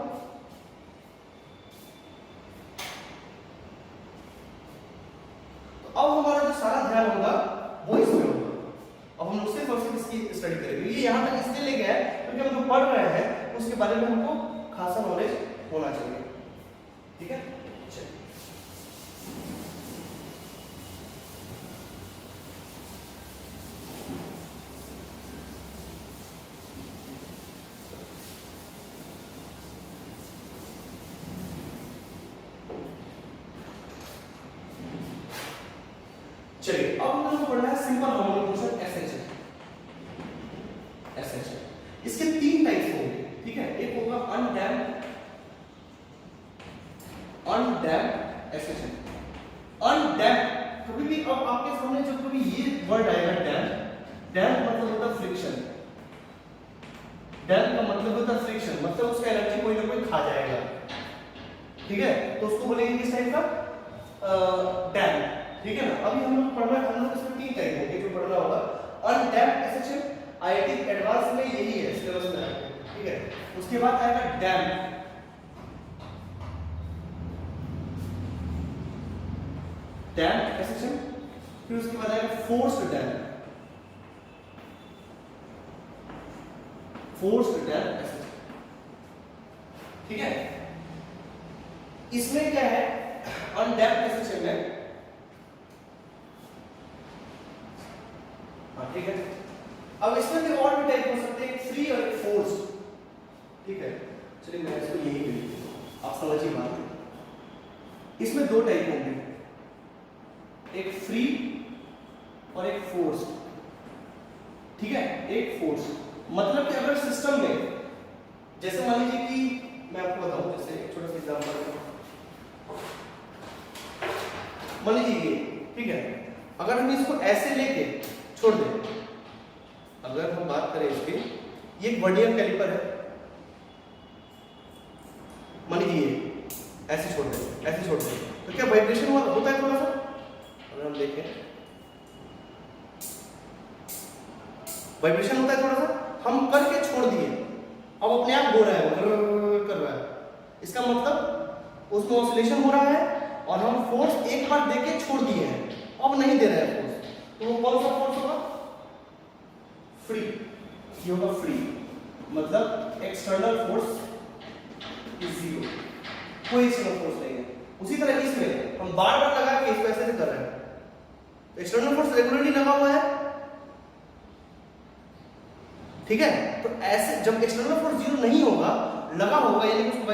अब हमारा जो सारा ध्यान होगा वो इसमें होगा। अब हम लोग सिर्फ और सिर्फ इसकी स्टडी करेंगे। ये यहाँ तक इसलिए ले गया है क्योंकि हम जो पढ़ रहे हैं उसके बारे में हमको खासा नॉलेज होना चाहिए, ठीक है। चलिए अब हम लोग पढ़ना है सिंपल हार्मोनिक मोशन एसएचएल। इसके तीन टाइप्स होंगे, ठीक है। एक होगा अनडैम्प्ड एसएचएल। अनडैम्प्ड कभी भी, अब आपके सामने जो कभी ये वर्ड आएगा डैम्प मतलब होता है फ्रिक्शन। डैम्प का मतलब होता है फ्रिक्शन, मतलब उसका एनर्जी कोई ना कोई खा जाएगा, ठीक है। तो उसको बोलेंगे किस टाइप का? डैम्प, ठीक है ना। अभी हम लोग पढ़ना है, हम लोग इसमें तीन टाइप होंगे जो पढ़ना होगा। अनडैम्प्ड एसएचएल आईआईटी एडवांस में यही है सिलेबस में, ठीक है। उसके बाद आएगा डैम्प, डैम्प एसएचएल, फिर उसके बाद आएगा फोर्स्ड डैम्प, फोर्स्ड डैम्प एसएचएल, ठीक है। इसमें क्या है? अनडैम्प्ड एसएचएल में, ठीक है। अब इसमें भी और भी टाइप हो सकते हैं, एक फ्री और एक फोर्स्ड, ठीक है। चलिए मैं इसको यही लिख देता हूं, आप समझिए बात। इसमें दो टाइप होंगे, एक फ्री और एक फोर्स्ड, ठीक है। एक फोर्स्ड मतलब कि अगर सिस्टम में, जैसे मान लीजिए कि मैं आपको बताऊं, जैसे एक छोटा सा एग्जांपल मान लीजिए, ठीक है। अगर हम इसको ऐसे लेके छोड़ दें, अगर हम बात करें इसकी, ये एक वर्नियर कैलिपर है, मान लीजिए ऐसे छोड़ दें, ऐसे छोड़ दें, तो क्या वाइब्रेशन होता है थोड़ा सा? अगर हम देखें वाइब्रेशन होता है थोड़ा सा, हम करके छोड़ दिए, अब अपने आप हो रहा है, कर रहा है, इसका मतलब उसमें ऑसिलेशन हो रहा है और हम फोर्स एक बार देके छोड़ दिए हैं, अब नहीं दे रहे हैं फोर्स, तो वो कौन सा फोर्स होगा? फ्री। ये होगा फ्री, मतलब एक्सटर्नल फोर्स इज जीरो, कोई एक्सटर्नल फोर्स नहीं है। उसी तरह इसमें हम बार बार लगा के इसको ऐसे कर रहे हैं, तो एक्सटर्नल फोर्स रेगुलरली लगा हुआ है, ठीक है। तो ऐसे जब एक्सटर्नल फोर्स जीरो नहीं होगा, लगा होगा, यानी कि उसको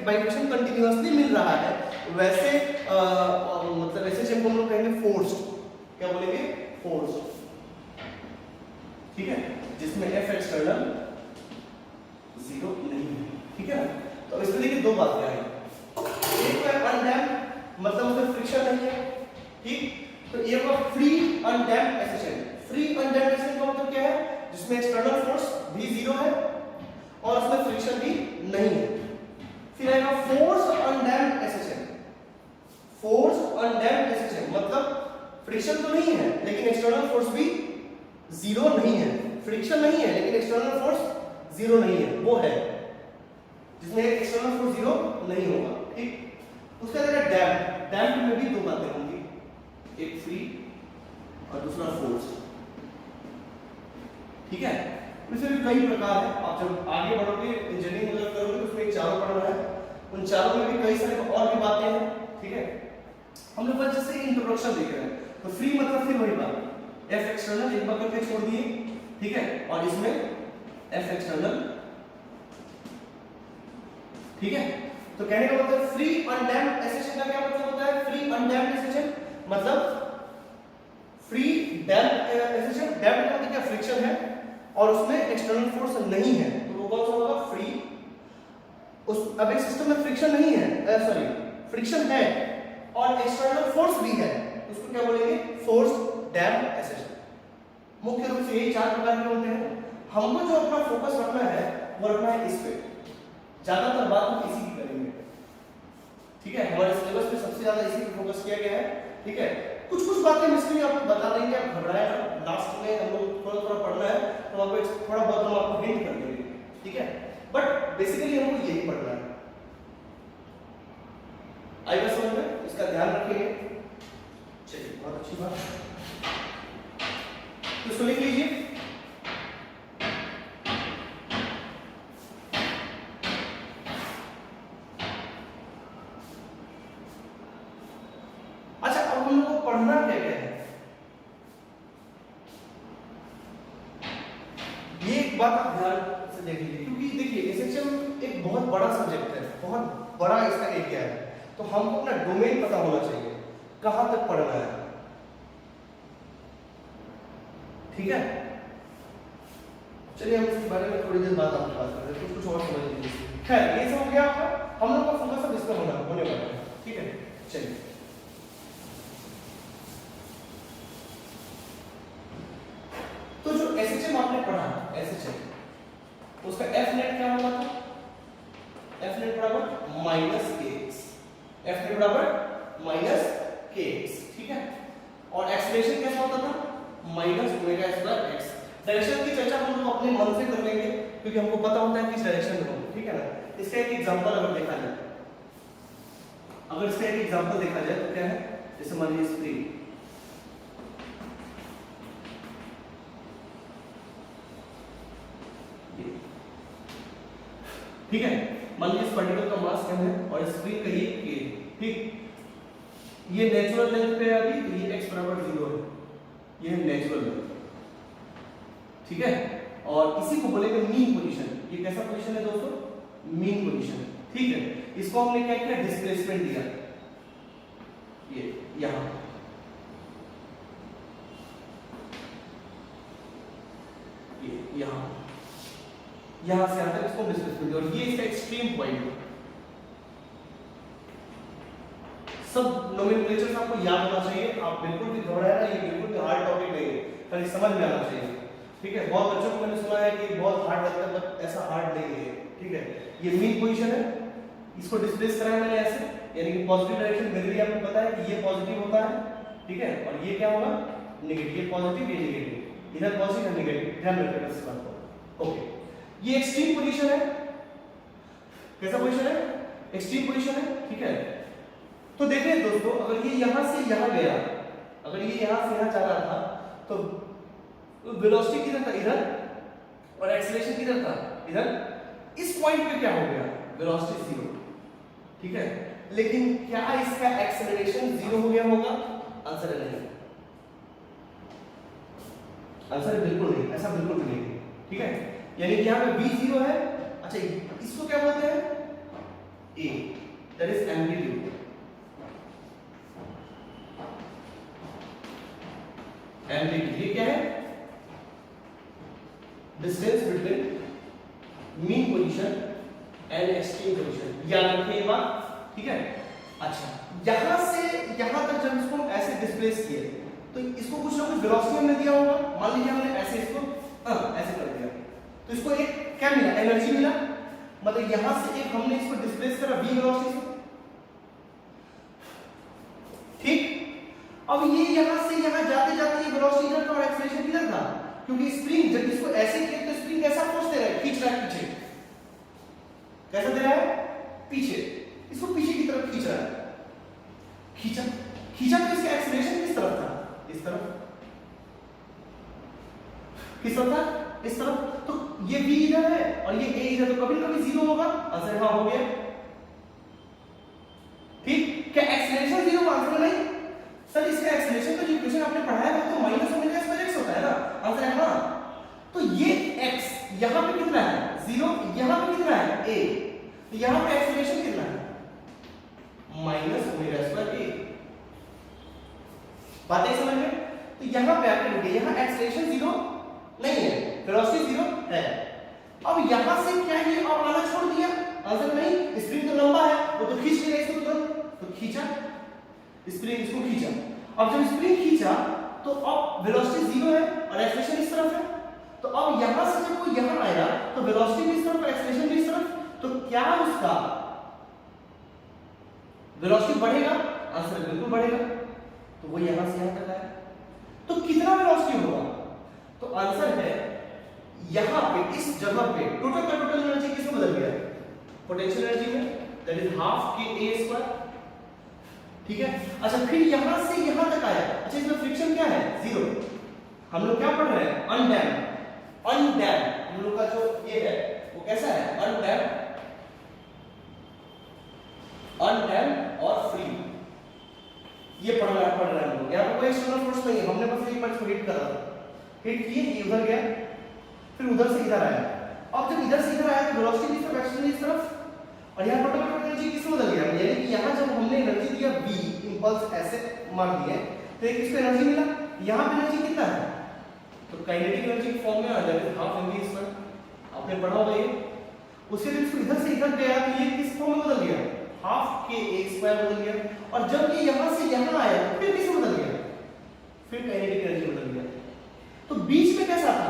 वाइब्रेशन कंटिन्यूअसली मिल रहा है, वैसे मतलब ऐसे जब हम लोग कहेंगे फोर्स्ड, क्या बोलेंगे? फोर्स्ड, ठीक है, जिसमें एफ एक्सटर्नल जीरो नहीं है, ठीक है। तो इसमें देखिए दो बातें आई, एक तो अनडैम्प्ड मतलब उसमें फ्रिक्शन नहीं है, ठीक। तो ये होगा free undamped SHL. Free undamped SHL का मतलब क्या है? जिसमें एक्सटर्नल फोर्स भी जीरो है और उसमें फ्रिक्शन भी नहीं है। फिर आएगा force undamped SHL. Force undamped SHL मतलब फ्रिक्शन तो नहीं है लेकिन एक्सटर्नल फोर्स भी जीरो नहीं है, फ्रिक्शन नहीं है लेकिन एक्सटर्नल फोर्स जीरो नहीं है, वो है जिसमें एक्सटर्नल फोर्स जीरो नहीं होगा, ठीक। उसके बाद डैम्प, डैम्प में भी दो बातें होंगी, एक फ्री और दूसरा फोर्स, ठीक है। इसमें भी कई प्रकार है, आप आप जब आगे बढ़ोगे इंजीनियरिंग वगैरह करोगे तो उसमें चारों पढ़ना है, उन चारों में भी कई सारे और भी बातें हैं, ठीक है। हम लोग बस जैसे इंट्रोडक्शन देख रहे हैं, तो फ्री मतलब फिर वही बात, एफ एक्सटर्नल एक बार करके छोड़ दिए, ठीक है, और इसमें एफ एक्सटर्नल, ठीक है। तो कहने का मतलब फ्री अनडैम्प्ड एसेशन का क्या मतलब होता है? फ्री अनडैम्प्ड एसेशन मतलब फ्री डैम्प्ड एसेशन, डैम्प्ड मतलब क्या? फ्रिक्शन है और उसमें एक्सटर्नल फोर्स नहीं है, तो वो कौन सा होगा? फ्री। उस अब एक सिस्टम में फ्रिक्शन नहीं है, सॉरी फ्रिक्शन है और एक्सटर्नल फोर्स भी है, उसको क्या बोलेंगे? Force damped oscillation. मुख्य रूप से यही चार प्रकार के होते हैं। हमको जो अपना फोकस रखना है वो रखना है इस पे, ज्यादातर बात हम इसी की करेंगे, ठीक है। हमारे सिलेबस में सबसे ज्यादा इसी पे फोकस किया गया है, ठीक है। कुछ कुछ बातें मिस्त्री आपको बता देंगे, आप घबराए ना, लास्ट में हम लोग थोड़ा थोड़ा पढ़ना है तो आपको थोड़ा बहुत हम आपको हिंट कर देंगे, ठीक है। बट बेसिकली हमको यही पढ़ना है। आएगा समझ में? इसका ध्यान रखिए। चलिए बहुत अच्छी बात, तो इसको लिख लीजिए। अच्छा, अब हम लोग को पढ़ना क्या क्या है, ये एक बात आप ध्यान से देख लीजिए, क्योंकि देखिए एसएचएम एक बहुत बड़ा सब्जेक्ट है, बहुत बड़ा इसका एरिया है, तो हमको अपना डोमेन पता होना चाहिए, कहां तक पढ़ना है, ठीक है। चलिए हम इसके बारे में थोड़ी देर बाद आपके बात करते हैं, कुछ और समझ लीजिए। खैर ये सब हो गया आपका, हम लोग का फोकस अब इस पर होने वाला है, ठीक है। चलिए तो जो एसएचएम आपने पढ़ा, एसएचएम उसका एफ नेट क्या होगा था? एफ नेट बराबर minus k x, F net बराबर माइनस के एक्स, ठीक है। और एक्सलेशन कैसा होता था? Minus omega s by x. Direction की चर्चा हम लोग अपने मन से कर लेंगे, क्योंकि हमको पता होता है किस डायरेक्शन में होगा, ठीक है ना। इसका एक एग्जांपल अगर देखा जाए, अगर इसका एक एग्जांपल देखा जाए तो क्या है, जैसे मान लीजिए स्प्रिंग, ठीक है। मान लीजिए इस पार्टिकल का मास क्या है और स्प्रिंग का ये k, ठीक। ये नेचुरल लेंथ पे है अभी, तो ये x बराबर 0 है, ये है नेचुरल लेंथ, ठीक है। और इसी को बोलेंगे मीन पोजीशन। ये कैसा पोजीशन है दोस्तों? मीन पोजीशन, ठीक है। इसको हमने क्या किया? डिस्प्लेसमेंट दिया, ये यहां, ये यहां से आता है, इसको डिस्प्लेसमेंट दिया, और ये इसका एक्सट्रीम पॉइंट है। सब नोमेनक्लेचर्स आपको याद होना चाहिए, आप बिल्कुल भी घबराए ना, ये बिल्कुल भी हार्ड टॉपिक नहीं है, खाली समझ में आना चाहिए, ठीक है। बहुत बच्चों को मैंने सुना है कि बहुत हार्ड लगता है, बट ऐसा हार्ड नहीं है, ठीक है। ये मीन पोजीशन है, इसको डिस्प्लेस कराया मैंने ऐसे, यानी कि पॉजिटिव डायरेक्शन मेरे लिए आपको पता है कि ये पॉजिटिव होता है, ठीक है, और ये क्या होगा? नेगेटिव। ये पॉजिटिव, ये नेगेटिव, इधर पॉजिटिव और नेगेटिव, ध्यान रखिएगा इस बात को, ओके। ये एक्सट्रीम पोजीशन है, कैसा पोजीशन है? एक्सट्रीम पोजीशन है, ठीक है। तो देखिए दोस्तों, अगर ये यहां से यहां गया, अगर ये यहां से यहां जा रहा था, तो वेलोसिटी किधर था? इधर, और एक्सीलरेशन किधर था? इधर। इस पॉइंट पे क्या हो गया? वेलोसिटी 0, ठीक है। लेकिन क्या इसका एक्सीलरेशन 0 हो गया होगा? आंसर है नहीं, आंसर है बिल्कुल नहीं, ऐसा बिल्कुल भी नहीं, ठीक है। यानी कि यहां पे v 0 है। अच्छा, इसको क्या बोलते हैं? a, that is amplitude. Amplitude ये क्या है? Distance between mean position and extreme position, याद रखिए ये बात, ठीक है। अच्छा, यहां से यहां तक जब इसको ऐसे डिस्प्लेस किए, तो इसको कुछ ना कुछ वेलोसिटी हमने दिया होगा। मान लीजिए हमने ऐसे इसको ऐसे कर दिया, तो इसको एक क्या मिला? एनर्जी मिला, मतलब यहां से एक हमने इसको डिस्प्लेस करा v वेलोसिटी से, ठीक। अब ये यहां से यहां जाते जाते ये वेलोसिटी इधर था और एक्सीलरेशन किधर था? क्योंकि स्प्रिंग जब इसको ऐसे किया तो स्प्रिंग कैसा फोर्स दे रहा है? खींच रहा है पीछे, कैसा दे रहा है? पीछे, इसको पीछे की तरफ खींच रहा है, खींचा खींचा, तो इसका एक्सीलरेशन किस तरफ था? इस तरफ। किस तरफ था? इस तरफ, तो ये v इधर है और ये a इधर, तो कभी ना कभी 0 होगा। आंसर हाँ हो गया। ठीक, क्या एक्सेलरेशन 0 आंसर नहीं? सर इसका एक्सेलरेशन का जो इक्वेशन आपने पढ़ाया है तो माइनस ओमेगा स्क्वायर x होता है ना, आंसर है हाँ। तो ये x यहां पे कितना है 0, यहां पे कितना है a, तो यहां पे एक्सेलरेशन कितना है माइनस ओमेगा स्क्वायर a। बात है समझ में? तो यहां पे आके देखिए, यहां एक्सेलरेशन 0 नहीं है, वेलोसिटी 0 है। अब यहां से क्या ये अब आना छोड़ दिया, आंसर नहीं, स्प्रिंग तो लंबा है, वो तो खींच लेगा इसको तुरंत, तो खींचा स्प्रिंग, इसको खींचा। अब जब स्प्रिंग खींचा तो अब वेलोसिटी 0 है और एक्सेलरेशन इस तरफ है, तो अब यहां से जब वो यहां आएगा तो वेलोसिटी भी इस तरफ, एक्सेलरेशन भी इस तरफ, तो क्या उसका वेलोसिटी बढ़ेगा? आंसर बिल्कुल बढ़ेगा। तो वो यहां से यहां तक आया, तो कितना वेलोसिटी होगा? तो आंसर है यहां पे इस जगह पे टोटल का टोटल एनर्जी किसमें बदल गया? पोटेंशियल एनर्जी में, दैट इज हाफ के a स्क्वायर। ठीक है, अच्छा फिर यहां से यहां तक आया। अच्छा इसमें फ्रिक्शन क्या है? 0। हम लोग क्या पढ़ रहे हैं? अनडैम्प्ड। अनडैम्प्ड हम लोग का जो ये है वो कैसा है? अनडैम्प्ड, अनडैम्प्ड और फ्री, ये पढ़ रहे हैं हम लोग। यहाँ पे कोई एक्सटर्नल फोर्स नहीं है, हमने बस एक बार इसको हिट करा था, हिट किए, ये उधर गया, फिर उधर से इधर आया। अब जब इधर से इधर आया तो वेलोसिटी इस तरफ, एक्सेलरेशन इस तरफ, और यहाँ टोटल एनर्जी किसमें बदल गया? यानी कि यहाँ जब हमने एनर्जी दिया v, इंपल्स ऐसे मार दिए, तो एक किसको एनर्जी मिला? यहाँ पे एनर्जी कितना है? तो काइनेटिक एनर्जी की फॉर्म में आ जाएगा हाफ mv स्क्वायर, आपने पढ़ा होगा ये। उसके बाद इसको इधर से इधर गया तो ये किस फॉर्म में बदल गया? हाफ के a स्क्वायर बदल गया। और जब ये यहाँ से यहाँ आया तो फिर किसमें बदल गया? फिर काइनेटिक एनर्जी बदल गया। तो बीच में कैसा था?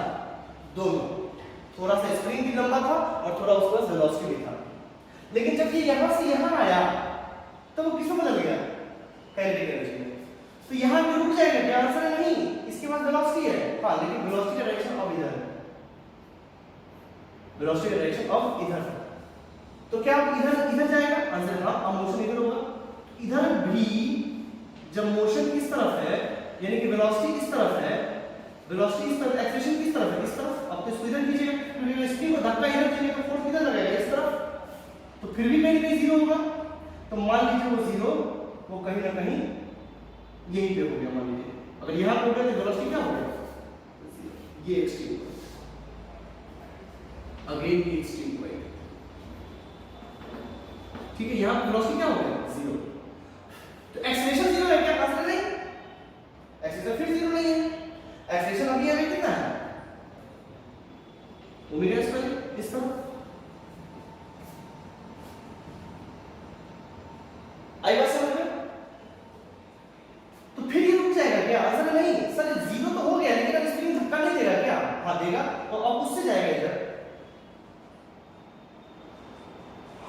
दोनों, थोड़ा सा स्प्रिंग भी लंबा था और थोड़ा उसके पास वेलोसिटी भी था। लेकिन जब ये यहां से यहां आया तो वो किसमें बदल गया? काइनेटिक एनर्जी में। तो यहां पे रुक जाएगा क्या? आंसर है नहीं, इसके बाद वेलोसिटी है। हां, लेकिन वेलोसिटी का डायरेक्शन अब इधर है, वेलोसिटी का डायरेक्शन अब इधर है। तो क्या अब इधर इधर जाएगा? आंसर हां, अब मोशन इधर होगा। इधर भी जब मोशन किस तरफ है, यानी कि वेलोसिटी इस तरफ है, वेलोसिटी इस तरफ, एक्सेलरेशन किस तरफ है? इस तरफ। अब तो इसको इधर कीजिएगा, क्योंकि स्प्रिंग को धक्का इधर देने का फोर्स किधर लगेगा? इस तरफ, तो फिर भी कहीं कहीं 0 होगा। तो मान लीजिए वो 0 वो कहीं ना कहीं यहीं पे हो गया। मान लीजिए अगर यहां पे हो गया तो वेलोसिटी क्या हो गया? ये एक्सट्रीम, अगेन ये एक्सट्रीम पॉइंट। ठीक है, यहां पे वेलोसिटी क्या हो गया? 0। तो एक्सेलरेशन 0 है क्या? आंसर नहीं, एक्सेलरेशन फिर 0 नहीं है। एक्सेलरेशन अभी हमें कितना है? ओमेगा स्क्वायर इस तरफ। आई बात समझ में? तो फिर ये रुक जाएगा क्या? आंसर नहीं, सर 0 तो हो गया, लेकिन अब स्प्रिंग धक्का नहीं देगा क्या? हाँ देगा, तो अब उससे जाएगा इधर।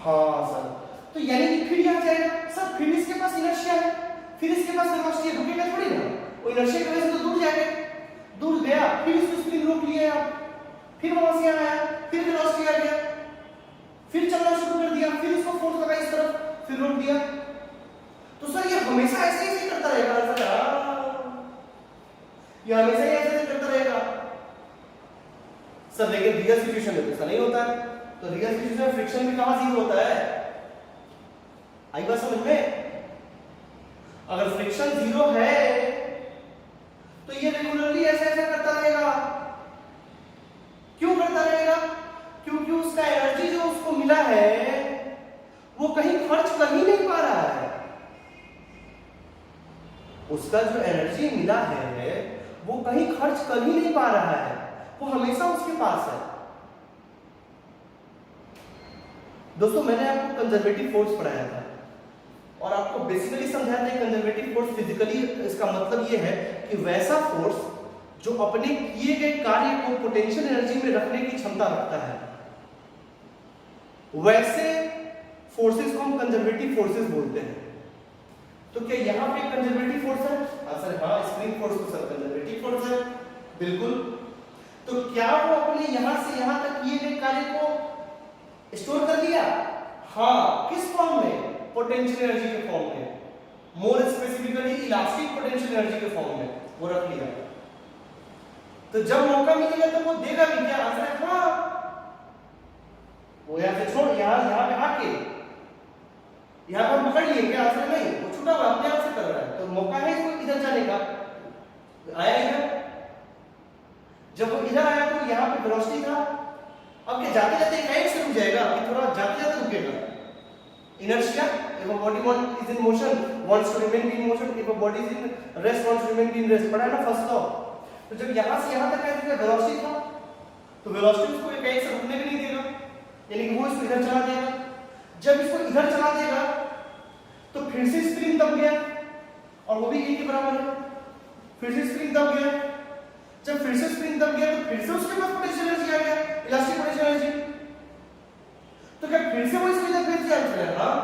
हाँ सर, तो यानी कि फिर यहाँ जाएगा। सर फिर इसके पास इनर्शिया है, फिर इसके पास वेलोसिटी है, रुकेगा थोड़ी ना, वो इनर्शिया की वजह से तो दूर जाएगा, दूर गया, फिर इसको स्प्रिंग रोक लिया आप, फिर वहां से आया, फिर वेलोसिटी आ गया, फिर चलना शुरू कर दिया, फिर इसको फोर्स लगा इस तरफ, फिर रोक दिया। तो सर ये हमेशा ऐसे ही करता रहेगा? सर ये हमेशा ही ऐसे करता रहेगा सर, लेकिन रियल सिचुएशन में ऐसा नहीं होता है। तो रियल सिचुएशन में फ्रिक्शन भी कहां 0 होता है? आई बात समझ में? अगर फ्रिक्शन 0 है तो ये रेगुलरली ऐसे ऐसे करता रहेगा। क्यों करता रहेगा? क्योंकि उसका एनर्जी जो उसको मिला है वो कहीं खर्च कर ही नहीं पा रहा है। उसका जो एनर्जी मिला है वो कहीं खर्च कर ही नहीं पा रहा है, वो हमेशा उसके पास है। दोस्तों मैंने आपको कंजर्वेटिव फोर्स पढ़ाया था और आपको बेसिकली समझाया था कंजर्वेटिव फोर्स फिजिकली इसका मतलब ये है कि वैसा फोर्स जो अपने किए गए कार्य को पोटेंशियल एनर्जी में रखने की क्षमता रखता है, वैसे फोर्सेस को हम कंजर्वेटिव फोर्सेस बोलते हैं। तो क्या यहाँ पे कंजर्वेटिव फोर्स है? आंसर हाँ, स्प्रिंग फोर्स तो सर कंजर्वेटिव फोर्स है, बिल्कुल। तो क्या वो अपने यहां से यहां तक किए गए कार्य को स्टोर कर लिया? हाँ, किस फॉर्म में? पोटेंशियल एनर्जी के फॉर्म में, more specifically elastic potential energy के फॉर्म में वो रख लिया। तो जब मौका मिलेगा तो वो देगा भी क्या आंसर है हाँ। वो यहाँ से छोड़ यहाँ पे आके यहाँ पर पकड़ लिए क्या आंसर नहीं, वो छूटा हुआ अपने आप से कर रहा है, तो मौका है इसको इधर जाने का। आया इधर, जब वो इधर आया तो यहाँ पे वेलोसिटी था, अब क्या जाते जाते एक से रुक जाएगा कि थोड़ा जाते जाते रुकेगा। Inertia, if a body is in motion wants to remain in motion, if a body is in rest wants to remain in rest, पढ़ा है ना फर्स्ट लॉ। तो जब यहाँ से यहाँ तक आया तो वेलोसिटी था, तो वेलोसिटी उसको एक से रुकने भी नहीं देगा, यानी कि वो इसको इधर चला देगा। जब इसको इधर चला देगा तो फिर से स्प्रिंग दब गया और वो भी ए के बराबर है, फिर से स्प्रिंग दब गया। जब फिर से स्प्रिंग दब गया तो फिर से उसके पास पोटेंशियल एनर्जी आ गया, इलास्टिक पोटेंशियल एनर्जी। तो क्या फिर से वो इसके लिए फिर से आंसर है हाँ,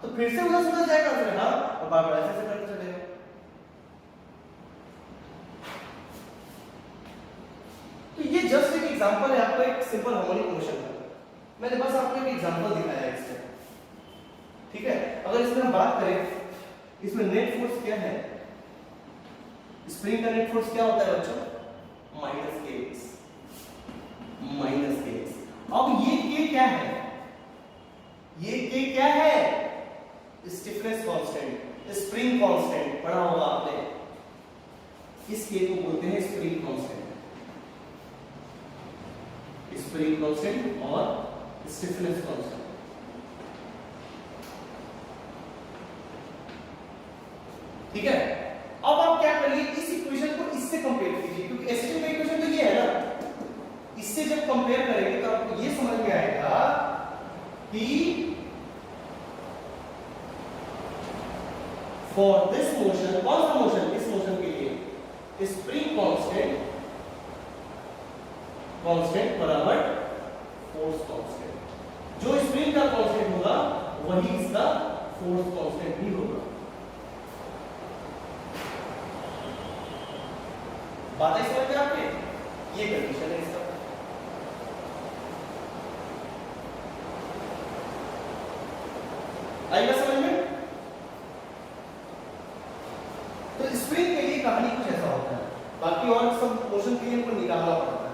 तो फिर से उधर उधर जाएगा आंसर है हाँ, और बार बार ऐसे करके चलेगा। तो ये जस्ट एक एग्जांपल है आपको एक सिंपल हार्मोनिक मोशन का, मैंने बस आपको एक एग्जांपल दिखाया है इससे, ठीक है। अगर इसमें हम बात करें, इसमें नेट फोर्स क्या है, स्प्रिंग का नेट फोर्स क्या होता है बच्चों, माइनस के। अब ये के क्या है, ये के क्या है, स्टिफनेस कांस्टेंट, स्प्रिंग कांस्टेंट पढ़ा होगा आपने, इस के को बोलते हैं स्प्रिंग कांस्टेंट, स्प्रिंग कांस्टेंट और स्टिफनेस कांस्टेंट। ठीक है, अब आप क्या करिए, इस इक्वेशन को इससे कंपेयर कीजिए, क्योंकि एसएचएम का इक्वेशन तो ये है ना, इससे जब कंपेयर करेंगे तो आपको ये समझ में आएगा कि फॉर दिस मोशन, कौन सा मोशन, इस मोशन के लिए स्प्रिंग कांस्टेंट बराबर फोर्स कांस्टेंट। जो स्प्रिंग का कांस्टेंट होगा वही इसका फोर्स कांस्टेंट भी होगा। बातें समझ में आपके, ये कंडीशन है इसका। आएगा समझ में। तो स्प्रिंग के लिए कहानी कुछ ऐसा होता है, बाकी और सब मोशन के लिए हमको निकालना पड़ता है।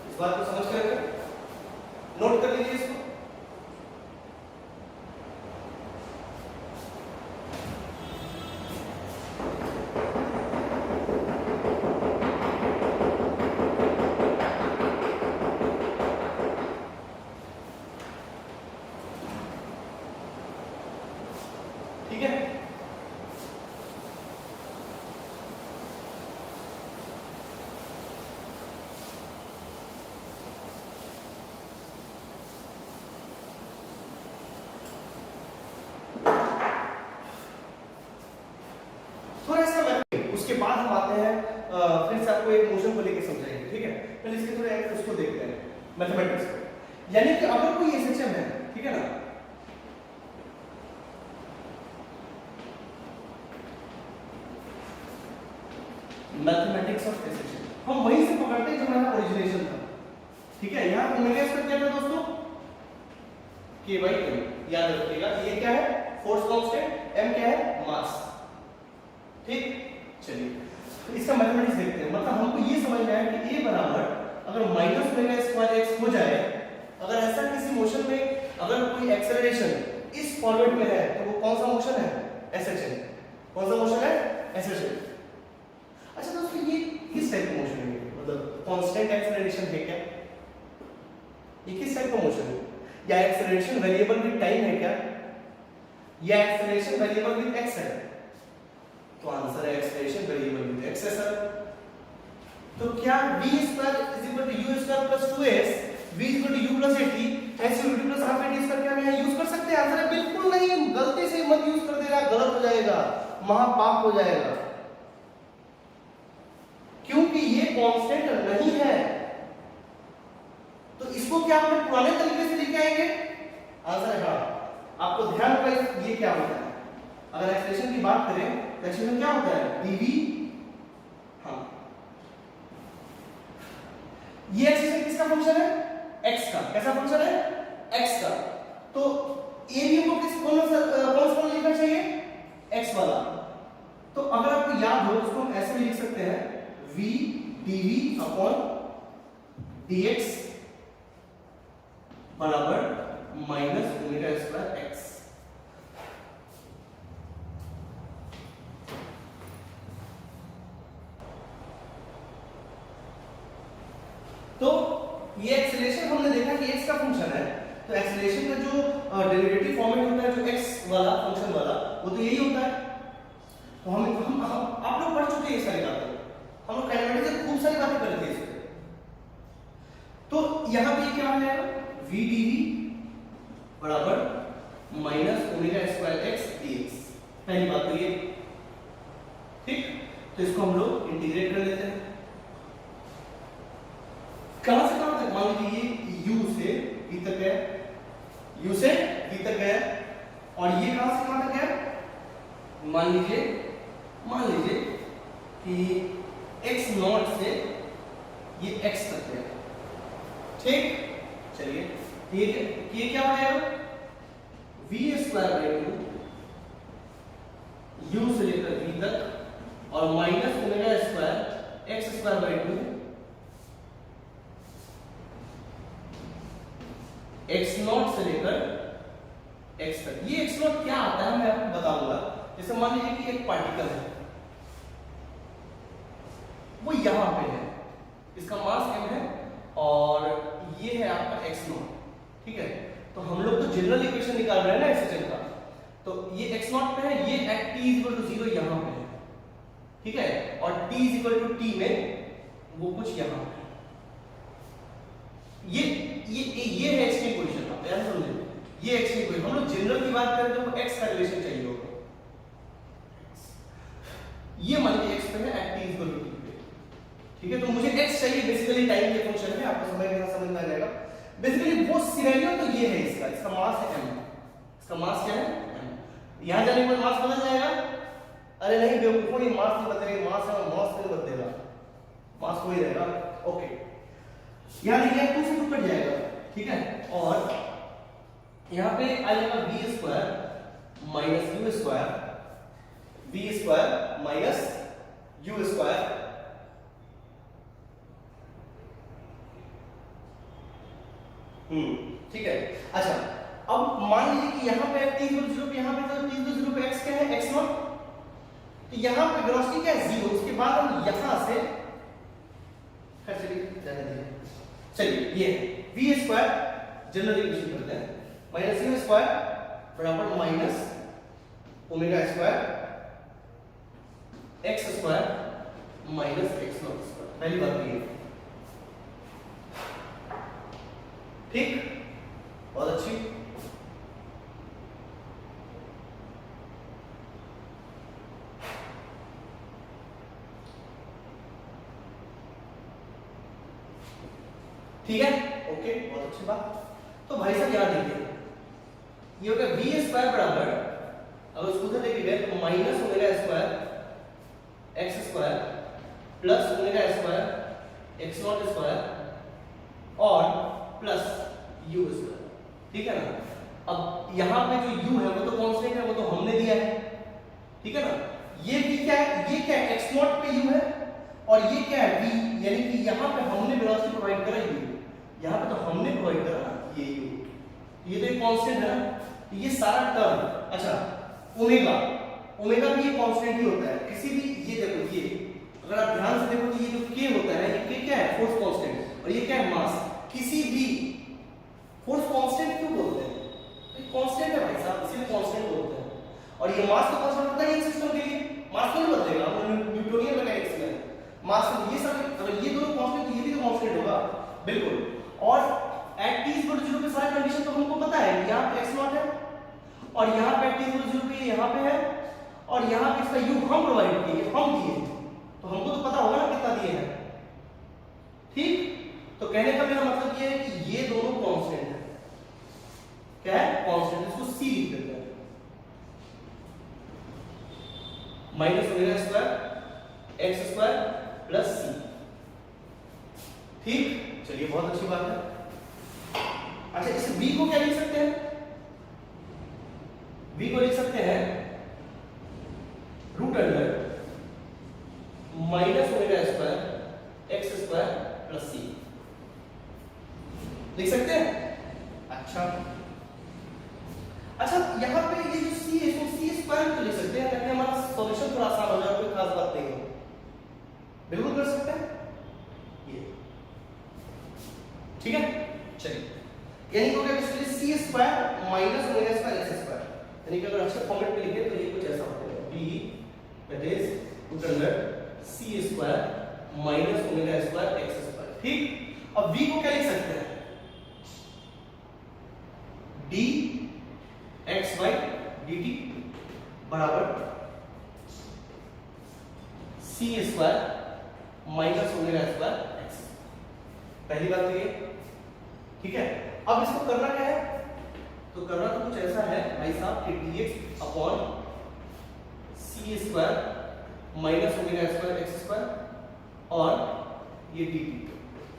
इस बात को समझ कर नोट कर लीजिए इसको। ठीक है, थोड़ा इसका उसके बाद हम आते हैं फिर से आपको एक मोशन को लेकर समझाएंगे। ठीक है, पहले इसके थोड़ा एक उसको देखते हैं मैथमेटिक्स को। यानी कि अगर कोई एसएचएम है, ठीक है ना, मैथमेटिक्स ऑफ एसएचएम हम वहीं से पकड़ते हैं जो हमारा ओरिजिनेशन था। ठीक है, यहाँ ओमेगा स्क्वायर क्या था दोस्तों, k बाई m, याद रखिएगा। ये क्या है, फोर्स कांस्टेंट, m क्या है, मास। ठीक, चलिए तो इसका मैथमेटिक्स देखते हैं। मतलब हमको ये समझ में आया कि a बराबर अगर माइनस ओमेगा स्क्वायर x हो जाए, अगर ऐसा किसी मोशन में अगर कोई एक्सेलरेशन इस फॉर्मेट में है तो वो कौन सा मोशन है, एसएचएम। कौन सा मोशन है, एसएचएम। अच्छा दोस्तों, ये किस टाइप का मोशन है, मतलब कांस्टेंट एक्सेलरेशन है क्या, ये किस टाइप का मोशन है, या एक्सेलरेशन वेरिएबल विद टाइम है क्या, या एक्सेलरेशन वेरिएबल विद एक्स है? तो आंसर है एक्सेलरेशन वेरिएबल विद एक्स है सर। तो क्या v square is equal to u square plus 2s, v is equal to u plus 80, s u plus half 80 इसका क्या हम यहां यूज कर सकते हैं? आंसर है बिल्कुल नहीं, गलती से मत यूज कर देना, गलत हो जाएगा, महापाप हो जाएगा, क्योंकि ये कांस्टेंट नहीं है। तो इसको क्या हम पुराने तरीके से लिख आएंगे? आंसर है हाँ। आपको ध्यान रखना ये क्या होता है, अगर एक्सप्रेशन की बात करें तो एक्सप्रेशन क्या होता है, dv। हाँ, ये एक्सप्रेशन किसका फंक्शन है, x का। कैसा फंक्शन है, x का। तो ये भी हमको किस कौन सा लिखना चाहिए, x वाला। तो अगर आपको याद हो तो उसको हम ऐसे भी लिख सकते हैं v dv अपॉन dx बराबर माइनस ओमेगा स्क्वायर एक्स। तो ये एक्सेलरेशन हमने देखा कि x का फंक्शन है, तो एक्सेलरेशन का जो डेरिवेटिव फॉर्मेट होता है जो x वाला फंक्शन वाला, वो तो यही होता है। तो हम आप लोग पढ़ चुके हैं ये सारी बातें, हम लोग काइनेमेटिक्स से खूब सारी बातें कर रहे थे इसमें। तो यहाँ पे क्या आ जाएगा, v dv बराबर minus omega square x dx। पहली बात तो ये, ठीक। तो इसको हम लोग इंटीग्रेट कर लेते हैं, कहां से कहां तक, मान लीजिए u से v तक गया, u से v तक गया, और ये कहां से कहां तक गया, मान लीजिए कि x नॉट से ये x तक गया, ठीक। चलिए ये क्या हो जाएगा, v स्क्वायर बाई 2 u से लेकर v तक और minus omega square x square by 2 x naught से लेकर x तक। ये x नॉट क्या आता है मैं आपको बताऊंगा। जैसे मान लीजिए कि एक पार्टिकल है, वो यहां पे है, इसका मास m है और ये है आपका x नॉट, ठीक है। तो हम लोग तो जनरल इक्वेशन निकाल रहे हैं ना सिस्टम का, तो ये x नॉट पे है, ये at t = 0 यहां पे है, ठीक है, और t = t में वो कुछ यहां पे है। ये है x की पोजीशन, आप ध्यान समझे, ये x की पोजीशन। हम लोग जनरल की बात करें तो x का रिलेशन चाहिए होगा, ये मान लीजिए x पे है at t = t पे, ठीक है। तो मुझे x चाहिए, बेसिकली टाइम के फंक्शन है, आपको समय के साथ समझ में आ जाएगा। बेसिकली वो सिनेरियो तो ये है, इसका मास है m, इसका मास क्या है m। यहां जाने के बाद मास बदल जाएगा, अरे नहीं बेवकूफों, ये मास नहीं बदलेगा, मास है मास नहीं बदलेगा, मास वही रहेगा, ओके। यहां देखिए 2 से 2 कट जाएगा, ठीक है, और यहां पे आ जाएगा v square minus u square, v square minus u square, ठीक है। अच्छा, अब मान लीजिए कि यहां पे t = 0 पे, यहां पे तो t = 0 पे x क्या है, x नॉट, तो यहां पे वेलोसिटी क्या है 0। उसके बाद हम यहां से चलिए ये v स्क्वायर जनरल इक्वेशन करते हैं, माइनस u स्क्वायर बराबर minus omega square x square minus x not square. पहली बात ये, ठीक, बहुत अच्छी। ठीक है, ओके, बहुत अच्छी बात। तो भाई साहब याद रखिए, ये हो गया v स्क्वायर बराबर, अगर उसको उधर लेके गए तो minus omega square x square plus omega square x not square और प्लस u स्क्वायर, ठीक है ना। अब यहां पे जो u है वो तो कांस्टेंट है, वो तो हमने दिया है, ठीक है ना। ये v क्या है, ये क्या है, x नॉट पे u है, और ये क्या है v, यानी कि यहां पे हमने वेलोसिटी प्रोवाइड करा u, यहां पे तो हमने प्रोवाइड करा ना ये u, ये तो एक कांस्टेंट है ना। तो ये सारा टर्म, अच्छा ओमेगा, ओमेगा भी एक कांस्टेंट ही होता है किसी भी, ये देखो ये अगर आप ध्यान से देखो तो ये जो k होता है, ये k क्या है, फोर्स कांस्टेंट, और ये क्या है, मास। किसी भी फोर्स कांस्टेंट क्यों बोलते हैं, तो कांस्टेंट है भाई साहब, इसीलिए कांस्टेंट बोलते हैं। और ये मास तो कांस्टेंट होता है सिस्टम के लिए, मास नहीं बदलेगा, न्यूटोनियन मैकेनिक्स में मास, ये सब अगर ये दोनों कांस्टेंट, ये भी तो कांस्टेंट होगा, बिल्कुल। और एट t = 0 पे सारी कंडीशन तो हमको पता है, यहां पे x नॉट है और यहां पे t = 0 पे यहां पे है, और यहां पे इसका u हम प्रोवाइड किए, हम दिए, तो हमको तो पता होगा ना कितना दिए हैं, ठीक। तो कहने का मेरा मतलब ये है कि ये दोनों कांस्टेंट है, क्या है, कांस्टेंट, इसको c लिख देते हैं, minus omega square x square plus c, ठीक। चलिए बहुत अच्छी बात है। अच्छा, इस v को क्या लिख सकते हैं, v को लिख सकते हैं root under minus omega square X plus C. लिख सकते हैं? अच्छा यहाँ पे ये जो सी है इसको सी स्क्वायर तो लिख सकते हैं ताकि हमारा सॉल्यूशन थोड़ा आसान हो जाए, कोई खास बात नहीं हो। बिल्कुल कर सकते हैं ये, ठीक है। चलिए यानी कि हो गया इसके C square minus omega square x square, यानी कि अगर अच्छे फॉर्मेट में लिखे तो ये कुछ ऐसा होगा b that is root under C square minus omega square x square, ठीक। अब v को क्या लिख सकते हैं? d एक्स वाई dt बराबर C square minus omega square X. पहली बात तो ये, ठीक है। अब इसको करना क्या है? तो करना तो कुछ ऐसा है भाई साहब कि dx upon C square minus omega square x square और ये dt।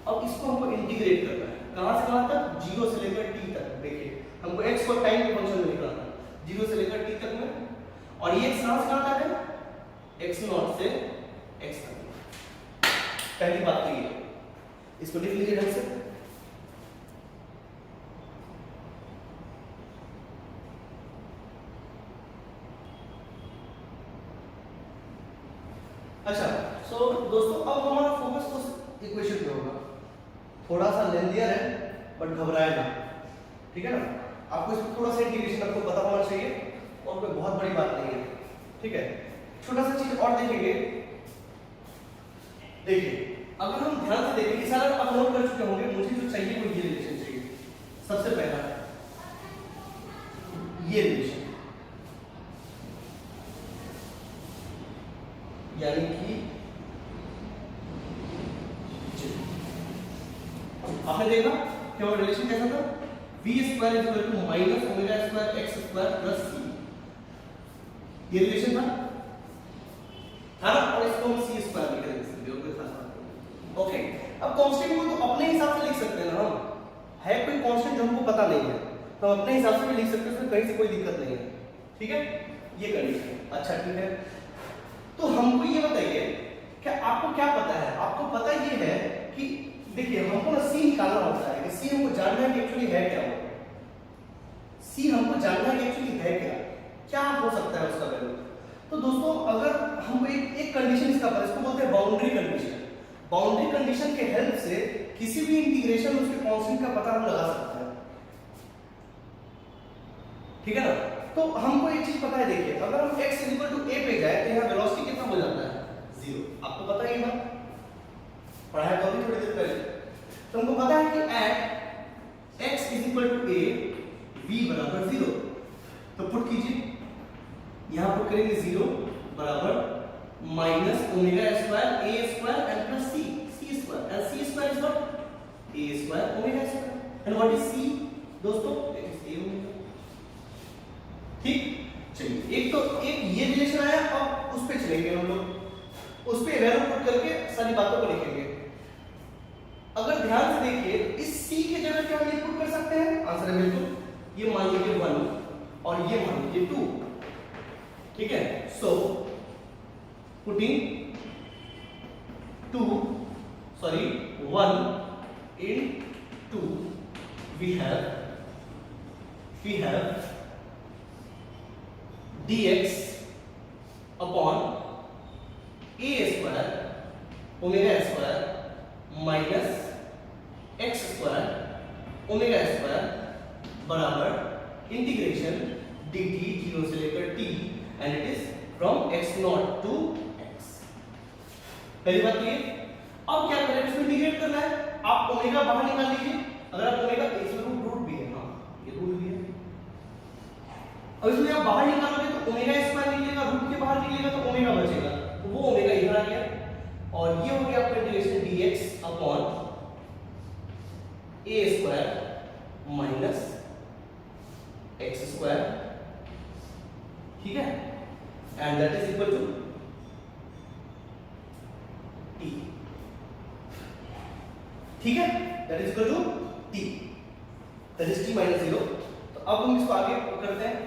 अब इसको हमको इंटीग्रेट करना है, कहां से कहां तक? 0 से लेकर t तक। देखिए हमको x को टाइम के फंक्शन में निकालना है 0 से लेकर t तक में, और ये x कहां से कहां तक है? x0 से x तक। पहली बात तो ये, इसको लिख लीजिए ढंग से। अच्छा सो दोस्तों अब हमारा फोकस उस इक्वेशन पे होगा, थोड़ा सा लेंथियर है बट घबराए ना, ठीक है ना। आपको इसमें थोड़ा सा इंटीग्रेशन आपको पता होना चाहिए और कोई बहुत बड़ी बात नहीं है, ठीक है। छोटा सा चीज और देखेंगे, देखिए अगर हम ध्यान से देखें, इस सारा आप नोट कर चुके होंगे, मुझे जो चाहिए वो ये रिलेशन चाहिए। सबसे पहला ये रिलेशन, यानी कि आपने देखा कि वो रिलेशन कैसा था? v square is equal to minus omega square x square plus C, ये रिलेशन था ना। और इसको हम सी स्क्वायर लिख देंगे, कोई खास बात नहीं। ओके, अब कांस्टेंट को तो अपने हिसाब से लिख सकते हैं ना हम, है कोई कांस्टेंट जो हमको पता नहीं है तो हम अपने हिसाब से भी लिख सकते हैं, उसमें कहीं से कोई दिक्कत नहीं है, ठीक है। ये कंडीशन, अच्छा ठीक है। तो हमको ये बताइए कि आपको क्या पता है? आपको पता ये है कि देखिए हमको ना सी निकालना होता है कि सी हमको जानना है कि एक्चुअली है क्या वो, सी हमको जानना है कि एक्चुअली है क्या हो सकता है उसका वैल्यू। तो दोस्तों अगर हमको एक कंडीशन इसका पता है, इसको बोलते हैं बाउंड्री कंडीशन। बाउंड्री कंडीशन के हेल्प से किसी भी इंटीग्रेशन उसके कांस्टेंट का पता हम लगा सकते हैं, ठीक है ना। तो हमको एक चीज पता है, देखिए अगर हम x a पे जाए तो यहाँ वेलोसिटी कितना हो जाता है? 0। आपको पता है ये बात, पढ़ाया तो अभी थोड़ी देर पहले। तो हमको पता है कि at x a v बराबर 0। तो पुट कीजिए, यहाँ पुट करेंगे 0 बराबर minus omega square a square and plus c square, and c square is what? a square omega square, and what is c दोस्तों? इट इज a ओमेगा, ठीक। चलिए एक ये रिलेशन आया, अब उस पे चलेंगे हम लोग, उस पे वैल्यू पुट करके सारी बातों को लिखेंगे। अगर ध्यान से देखिए इस c की जगह क्या हम ये पुट कर सकते हैं? आंसर है बिल्कुल, ये मान लीजिए 1 और ये मान लीजिए 2, ठीक है। So putting 1 in 2 we have dx upon a square omega square minus x square omega square बराबर इंटीग्रेशन dt 0 से लेकर t and it is from x0 to x। पहली बात ये, अब क्या करें? इसमें इंटीग्रेट करना है। आप ओमेगा बाहर निकाल लीजिए, अगर आप ओमेगा इसमें रूट भी है, हाँ ये रूट भी है। अब इसमें आप बाहर निकालोगे तो ओमेगा स्क्वायर निकलेगा, रूट के बाहर निकलेगा तो ओमेगा बचेगा, तो वो ओमेगा इधर आ गया, और ये हो गया आपका integration dx upon a square minus x square, ठीक है, and that is equal to t, ठीक है, that is equal to t, that is t minus 0। तो अब हम इसको आगे करते हैं।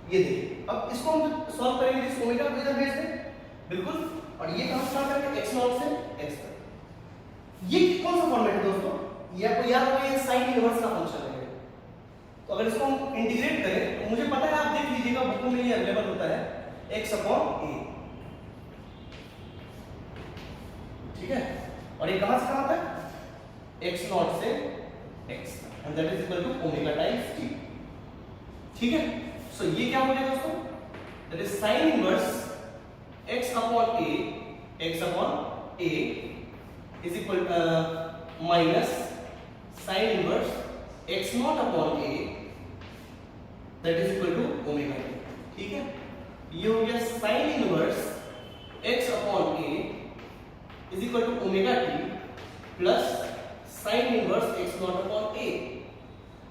ये देखिए, अब इसको हम सॉल्व करेंगे इस ओमेगा को इधर भेज दें, बिल्कुल। और ये कहां स्टार्ट करेंगे, x नॉट से x तक। ये कौन सा फॉर्मेट है दोस्तों, ये आपको याद होगा, ये साइन इनवर्स का फंक्शन है। तो अगर इसको हम इंटीग्रेट करें तो मुझे पता है, आप देख लीजिएगा बुक में ये अवेलेबल होता है, x अपॉन a, ठीक है। और ये कहां से कहां तक, x नॉट से x तक, and that is equal to omega times t, ठीक है। सो ये क्या हो गया दोस्तों, that is sine inverse x upon a is equal minus sine inverse x naught upon a that is equal to omega t, ठीक है। ये हो गया sine inverse x upon a is equal to omega t plus sine inverse x naught upon a।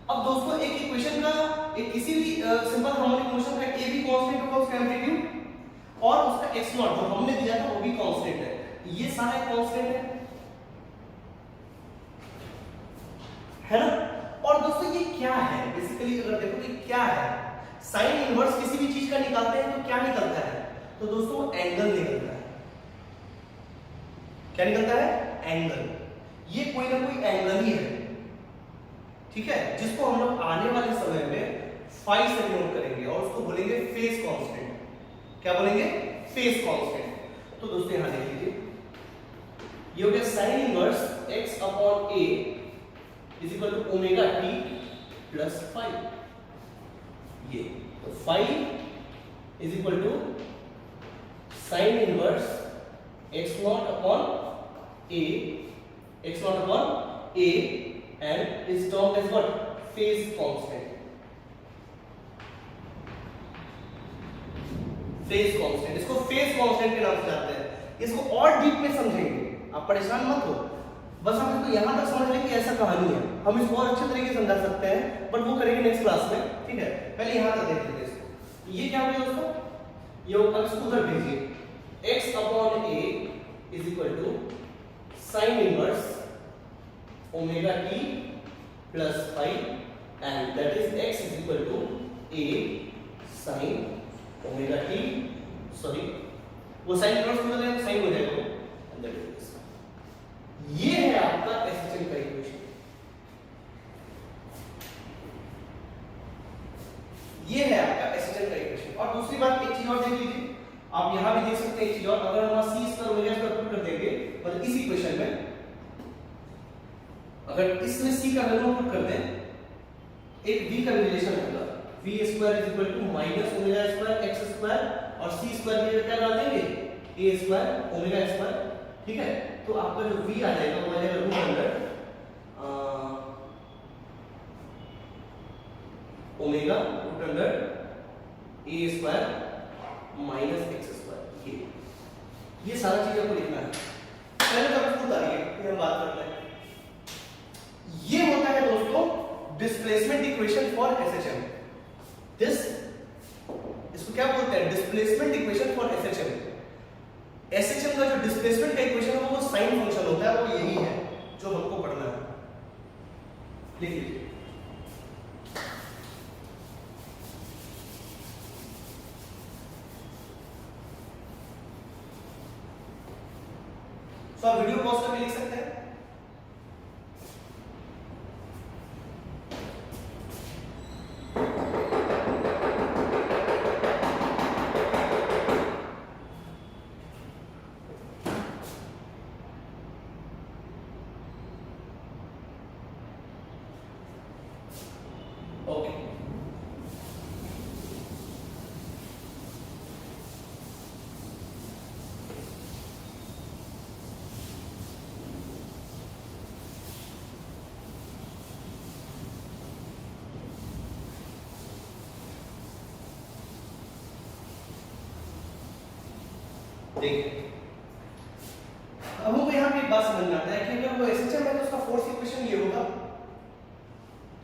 अब दोस्तों एक इक्वेशन का, एक किसी भी सिंपल हार्मोनिक मोशन का a भी कांस्टेंट होगा, उसका एम्पलीट्यूड, और उसका x नॉट जो हमने दिया था वो भी कांस्टेंट है। ये सारा कांस्टेंट है ना। और दोस्तों ये क्या है, बेसिकली अगर देखो कि क्या है, साइन इनवर्स किसी भी चीज का निकालते हैं तो क्या निकलता है, तो दोस्तों एंगल निकलता है। क्या निकलता है, एंगल। ये कोई ना कोई एंगल ही है, ठीक है, जिसको हम लोग आने वाले समय में फाई से डिनोट करेंगे और उसको बोलेंगे फेज कांस्टेंट। क्या बोलेंगे, फेज कांस्टेंट। तो दोस्तों यहां देख लीजिए, ये हो गया sine inverse x upon a is equal to omega t plus phi. ये तो phi is equal to sine inverse x naught upon a, x naught upon a and is termed as what, phase constant। Phase constant, इसको फेज कांस्टेंट के नाम से जानते हैं। इसको और डीप में समझेंगे, आप परेशान मत हो, बस हम इसको यहां तक समझ लें कि ऐसा कहानी है। हम इसको और अच्छे तरीके से समझा सकते हैं, बट वो करेंगे नेक्स्ट क्लास में, ठीक है। पहले यहां तक देख लेते हैं इसको। ये क्या हो गया दोस्तों, ये अब इसको उधर भेजिए, x upon a is equal to sine inverse omega t plus phi, and that is x is equal to a sine omega t, sorry वो साइन इनवर्स हो जाएगा, साइन हो जाएगा वो, एंड दैट इज दिस। ये है आपका एसएचएम का इक्वेशन, ये है आपका एसएचएम का इक्वेशन। और दूसरी बात, एक चीज और देख लीजिए, आप यहां भी देख सकते हैं एक चीज और, अगर हम c square omega square put कर देंगे, मतलब इस इक्वेशन में अगर इसमें c का वैल्यू पुट कर दें, एक v का रिलेशन होगा, v square is equal to minus omega square x square, और c स्क्वायर की जगह क्या डाल देंगे, a स्क्वायर ओमेगा स्क्वायर, ठीक है। तो आपका जो v आ जाएगा वो आ जाएगा root under omega root under a square minus x square. ये सारा चीज आपको लिखना है। पहले तो आपको बताइए, फिर हम बात करते हैं। ये होता है दोस्तों डिस्प्लेसमेंट इक्वेशन फॉर एसएचएम। इसको क्या बोलते हैं, displacement equation for SHM. SHM का जो डिस्प्लेसमेंट का इक्वेशन है वो साइन फंक्शन होता है, वो यही है जो हमको पढ़ना है। लिख लीजिए, तो आप वीडियो पॉज करके लिख सकते हैं। ओके, देखिए अब हमको यहाँ पे एक बात समझ में आता है कि अगर वो एसएचएम है तो उसका फोर्स इक्वेशन ये होगा,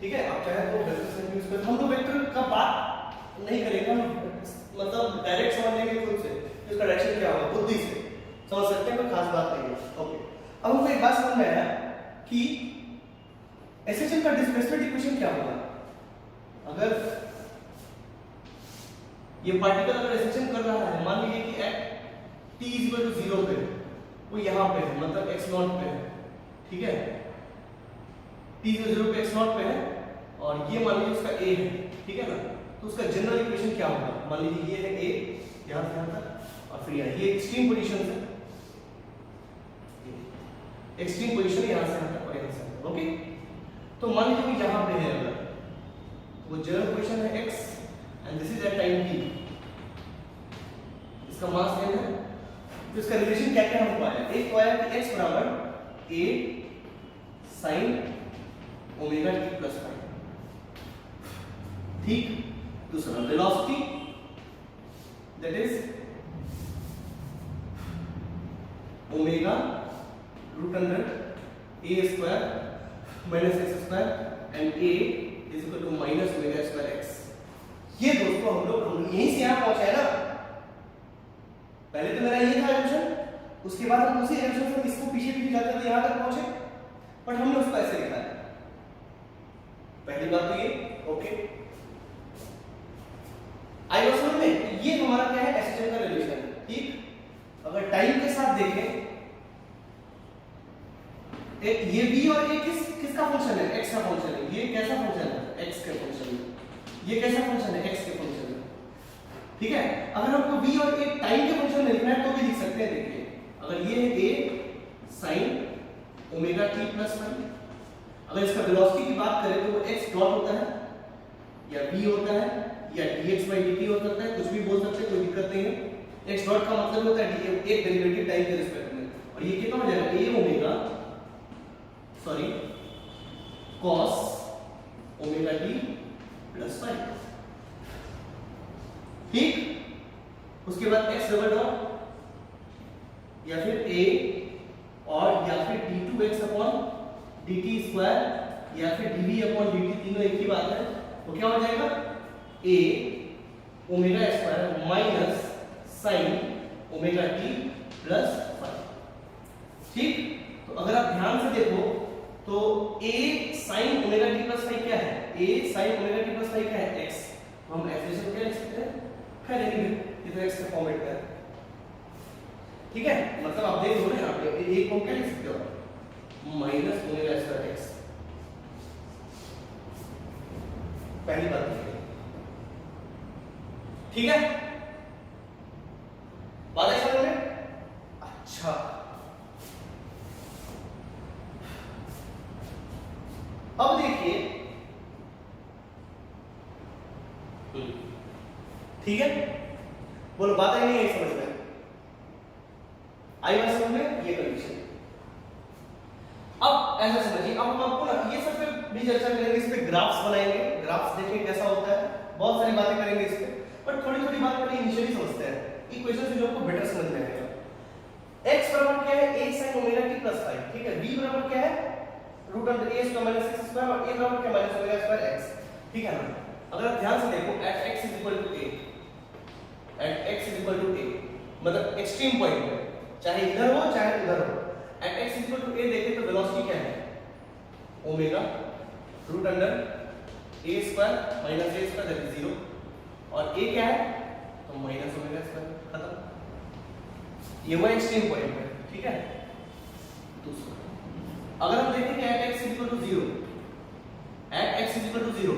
ठीक है। आप चाहे तो वेक्टर से यूज कर, हम लोग वेक्टर का बात नहीं करेंगे, हम मतलब डायरेक्ट समझ लेंगे खुद से कि उसका डायरेक्शन क्या होगा, बुद्धि से समझ सकते हैं, कोई खास बात नहीं है। ओके, अब हमको एक बात समझ में आया कि एसएचएम का डिस्प्लेसमेंट इक्वेशन क्या होगा। अगर ये पार्टिकल अगर एक्सेशन कर रहा है, मान लीजिए कि t इक्वल टू 0 पे, वो यहाँ पे है, मतलब x नॉट पे है, ठीक है, t इक्वल 0 पे x नॉट पे है, और ये मान लीजिए उसका a है, ठीक है ना, तो उसका जनरल इक्वेशन क्या होगा? मान लीजिए ये है a यहाँ से यहाँ तक, और फिर यहाँ ये एक्सट्रीम पोजीशन है, एक्सट्रीम पोजीशन यहाँ से यहाँ तक और यहाँ से यहाँ तक, ओके। तो मान लीजिए कि यहाँ पे है, अगर वो जनरल पोजीशन है x and this is at time t, इसका मास n है, तो इसका रिलेशन क्या क्या हमको आया? एक तो आया कि x बराबर a sin omega t plus five, ठीक। दूसरा velocity that is omega root under a square minus x square and a is equal to minus omega square x। ये दोस्तों हम लोग यहीं से यहाँ पहुंचे हैं ना। पहले तो मेरा ये था एडिशन, उसके बाद हम उसी एडिशन से इसको पीछे पीछे जाते हुए यहाँ तक पहुंचे, बट हमने उसको ऐसे लिखा है। पहली बात तो ये, ओके। आई वाज में ये हमारा क्या है? एक्सटेंशन का रिलेशन है, ठीक। अगर टाइम के साथ देखें, ये v और a किसका फंक्शन है? x का फंक्शन है। ये कैसा फंक्शन है? x के फंक्शन है। ये कैसा फंक्शन है? x के फंक्शन है, ठीक है। अगर आपको v और a टाइम के फंक्शन में लिखना है तो भी लिख सकते हैं। देखिए, अगर ये है a sin omega t plus 1, अगर इसका वेलोसिटी की बात करें तो वो x डॉट होता है या v होता है या dx/dt हो सकता है, कुछ भी बोल सकते हैं, कोई दिक्कत नहीं है। x डॉट का मतलब होता है एक डेरिवेटिव टाइम के रिस्पेक्ट में, और ये कितना हो जाएगा? a omega cos omega t plus 5, ठीक। उसके बाद x डबल डॉट या फिर a और या फिर d2x अपॉन dt स्क्वायर या फिर dv अपॉन dt, तीनों एक ही बात है। तो क्या हो जाएगा? a omega square minus sin omega t plus 5, ठीक। तो अगर आप ध्यान से देखो तो a sin omega t plus 5 क्या है? a sin omega t plus 5 क्या है? x। तो हम एक्सप्रेशन क्या लिख सकते हैं? खैर ये तो x के फॉर्मेट का है, ठीक है। मतलब आप देख लो ना यहाँ पे a को क्या लिख सकते हो? Minus omega square x। पहली बात ये, ठीक है। बात है समझ में? अच्छा, अब देखिए, ठीक है, बोलो बात आई नहीं है समझ में? आई बात समझ में? ये कंडीशन। अब ऐसा समझिए, अब हम आपको ना ये सब पे भी चर्चा करेंगे, इस पे ग्राफ्स बनाएंगे, ग्राफ्स देखेंगे कैसा होता है, बहुत सारी बातें करेंगे इस पे, बट थोड़ी थोड़ी बात पहले इनिशियली समझते हैं, इक्वेशन से जो आपको बेटर समझ में आएगा। x बराबर क्या है? a sin omega t plus 5, ठीक है। v बराबर क्या है? Root under a square minus x square, और a बराबर क्या? माइनस ओमेगा स्क्वायर x, ठीक है ना। अगर आप ध्यान से देखो, at x is equal to a, at x is equal to a, मतलब एक्सट्रीम पॉइंट पे, चाहे इधर हो चाहे उधर हो, at x is equal to a देखें तो वेलोसिटी क्या है? Omega root under a square minus a square that is 0, और a क्या है? तो माइनस ओमेगा स्क्वायर, खत्म। ये वो एक्सट्रीम पॉइंट है, ठीक है। दूसरा, अगर हम देखें कि at x is equal to 0, at x is equal to 0,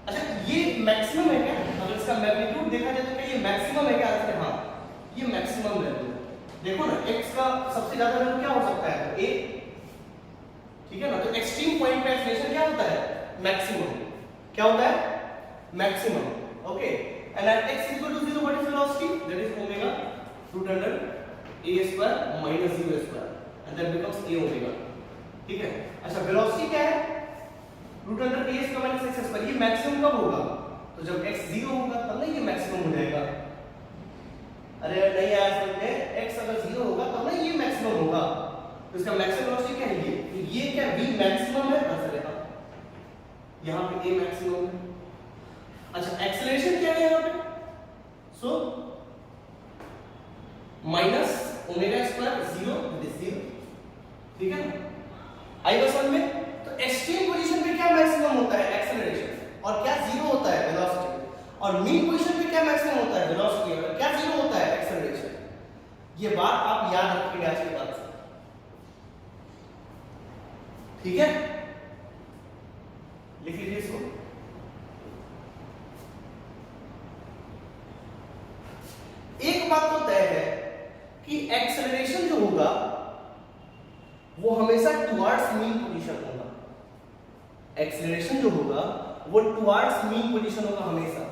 अच्छा ये मैक्सिमम है क्या? अगर इसका मैग्नीट्यूड देखा जाए तो क्या ये मैक्सिमम है क्या? हाँ, ये मैक्सिमम वैल्यू है। देखो ना, x का सबसे ज्यादा वैल्यू क्या हो सकता है? a, ठीक है ना। तो एक्सट्रीम पॉइंट पे एक्सलेशन क्या होता है? मैक्सिमम। क्या होता है? Maximum, okay. And at x equal to 0 what is velocity? That is omega root under a square minus 0 square, and that becomes a omega, ठीक है। अच्छा, वेलोसिटी क्या है? Root under a square minus x square. ये मैक्सिमम कब होगा? तो जब x 0 होगा तब ना ये मैक्सिमम हो जाएगा। अरे नहीं यार, समझ में, x अगर 0 होगा तब ना ये मैक्सिमम होगा। तो इसका मैक्सिमम वेलोसिटी क्या है? ये क्या v मैक्सिमम है? आंसर है यहाँ पे a मैक्सिमम है। अच्छा, एक्सेलरेशन क्या है यहाँ पे? So minus omega square 0 that is 0, ठीक है ना। आई बस में तो एक्सट्रीम पोजीशन पे क्या मैक्सिमम होता है? एक्सेलरेशन। और क्या 0 होता है? वेलोसिटी। और मीन पोजीशन पे क्या ये बात आप याद रखेंगे आज के बाद से, ठीक है? लिख लीजिए इसको। एक बात तो तय है कि एक्सेलरेशन जो होगा वो हमेशा टुवर्ड्स मीन पोजीशन होगा। एक्सेलरेशन जो होगा वो टुवर्ड्स मीन पोजीशन होगा, हमेशा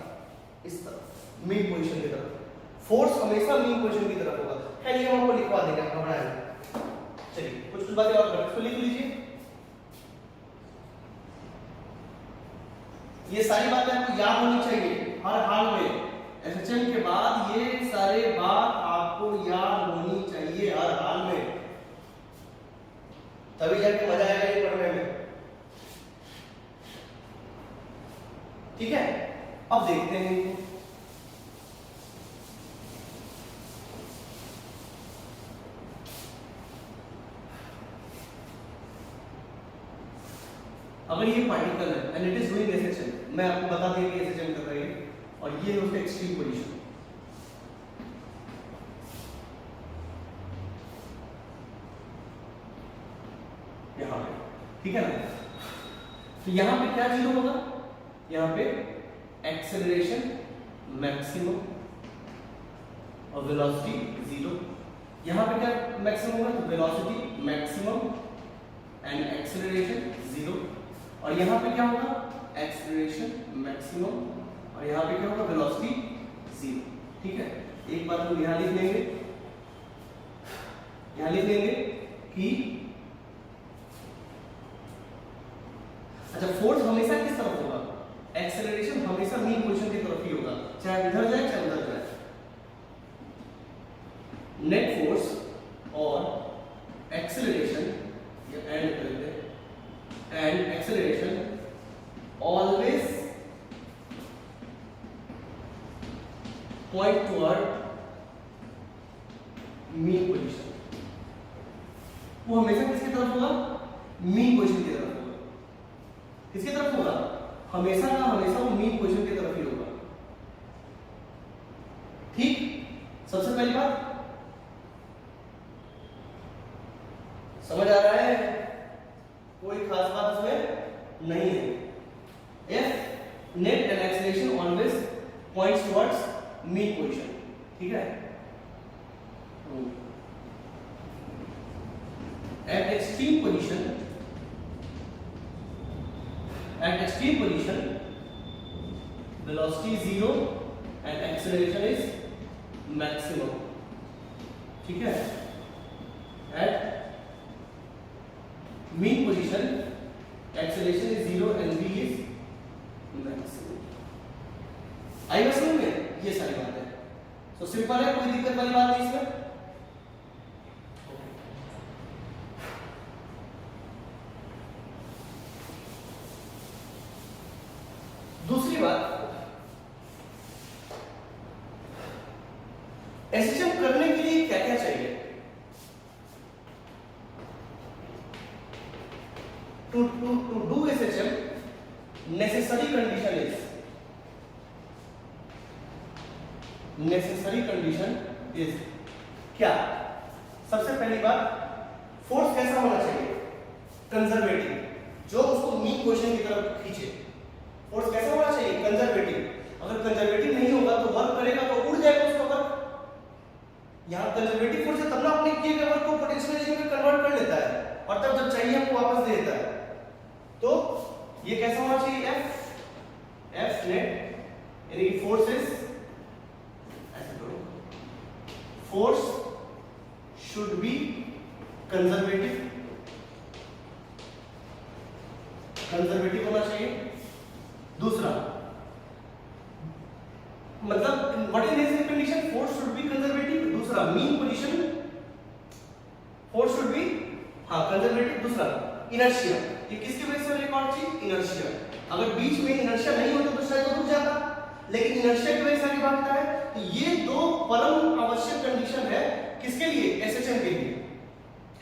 इस तरफ मीन पोजीशन की तरफ। फोर्स हमेशा मीन पोजीशन की तरफ होगा। खैर ये हम आपको लिखवा देंगे, आप घबराएं। चलिए कुछ बातें और करते हैं, इसको लिख लीजिए। ये सारी बातें आपको याद होनी चाहिए हर हाल में। एसएचएम के बाद ये सारे बात आपको याद होनी चाहिए हर हाल में, तभी जाके मजा आएगा ये पढ़ने में, ठीक है? अब देखते हैं इनको। अगर ये पार्टिकल है and it is doing SHM, मैं आपको बता दें कि एसएचएम कर रही है, और ये है उसका एक्सट्रीम पोजीशन। यहां पे, ठीक है ना? तो यहां पे क्या जीरो होगा? यहां पे एक्सेलरेशन मैक्सिमम और वेलोसिटी जीरो। यहां पे क्या मैक्सिमम होगा? तो velocity maximum and acceleration zero. और यहां पे क्या होगा? एक्सेलरेशन मैक्सिमम, और यहां पे क्या होगा? वेलोसिटी जीरो, ठीक है? एक बात हम यहां लिख लेंगे, यहां लिख लेंगे कि अच्छा, फोर्स हमेशा किस तरफ होगा? एक्सेलरेशन हमेशा मीन पोजीशन की तरफ ही होगा, चाहे इधर जाए चाहे उधर जाए। नेट फोर्स और acceleration and acceleration always point toward mean position. वो हमेशा किसकी तरफ होगा? मीन पोजीशन की तरफ होगा। किसकी तरफ होगा? हमेशा का हमेशा वो मीन पोजीशन की तरफ ही होगा, ठीक? सबसे पहली बात समझ आ रहा है? कोई खास बात उसमें नहीं है। F net and acceleration always points towards mean position, ठीक है? At extreme position velocity is zero and acceleration is maximum, ठीक है? At mean position acceleration is zero and v is maximum। आई समझ में? ये सारी बात है, तो सिंपल है, कोई दिक्कत वाली बात नहीं इसमें। दूसरी बात, एसएचएम करने के लिए क्या क्या चाहिए? To do SHM, necessary condition is क्या? सबसे पहली बात, फोर्स कैसा होना चाहिए? कंजर्वेटिव, जो उसको मीन पोजीशन की तरफ खींचे। फोर्स कैसा होना चाहिए? कंजर्वेटिव। अगर कंजर्वेटिव नहीं होगा तो वर्क करेगा तो उड़ जाएगा उसका वर्क। यहाँ कंजर्वेटिव फोर्स है, तब ना अपने किए गए वर्क को पोटेंशियल एनर्जी में कन्वर्ट कर लेता है, और तब जब चाहिए हमको वापस दे देता है। तो ये कैसा होना चाहिए? F net, यानी कि फोर्स इज, ऐसे करो, फोर्स शुड बी कंजर्वेटिव होना चाहिए। दूसरा मतलब what is necessary condition? Force should be conservative. दूसरा mean position, force should be conservative. दूसरा इनर्शिया, ये किसकी वजह से रिकॉर्ड चीज? इनर्शिया। अगर बीच में इनर्शिया नहीं होता तो शायद वो रुक जाता, लेकिन इनर्शिया की वजह से आगे भागता है। तो ये दो परम आवश्यक कंडीशन है किसके लिए? एसएचएम के लिए।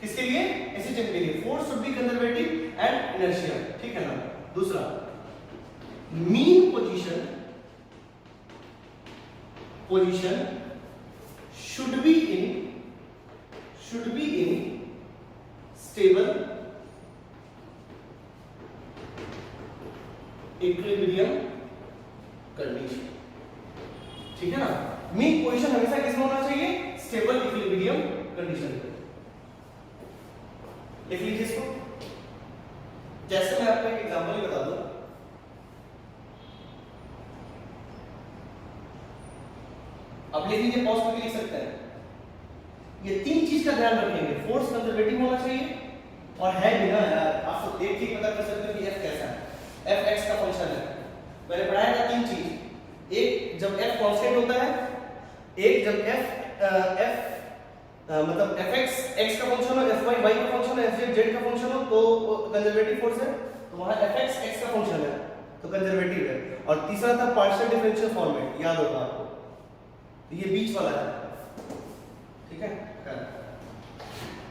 किसके लिए? एसएचएम के लिए। Force should be conservative and inertia, ठीक है ना? दूसरा mean position should be in हमेशा किसमें होना चाहिए? स्टेबल इक्विलिब्रियम कंडीशन पे। लिख लीजिए इसको। जैसे मैं आपको एक एग्जांपल बता दूं, अब लिख लीजिए, पॉज करके लिख सकते हैं। ये तीन चीज का ध्यान रखेंगे, फोर्स कंजर्वेटिव होना चाहिए और है भी ना यार, आप सब देख के पता कर सकते हो कि f कैसा है। f x का फंक्शन है, मैंने पढ़ाया था तीन चीज, एक जब f कांस्टेंट होता है, एक जब f मतलब fx x का फंक्शन हो, fy y का फंक्शन हो, fz z का फंक्शन हो तो कंजर्वेटिव फोर्स है, तो वहां fx x का फंक्शन है तो कंजर्वेटिव है। और तीसरा था पार्शियल डिफरेंशियल फॉर्मेट, याद होगा आपको, तो ये बीच वाला है, ठीक है।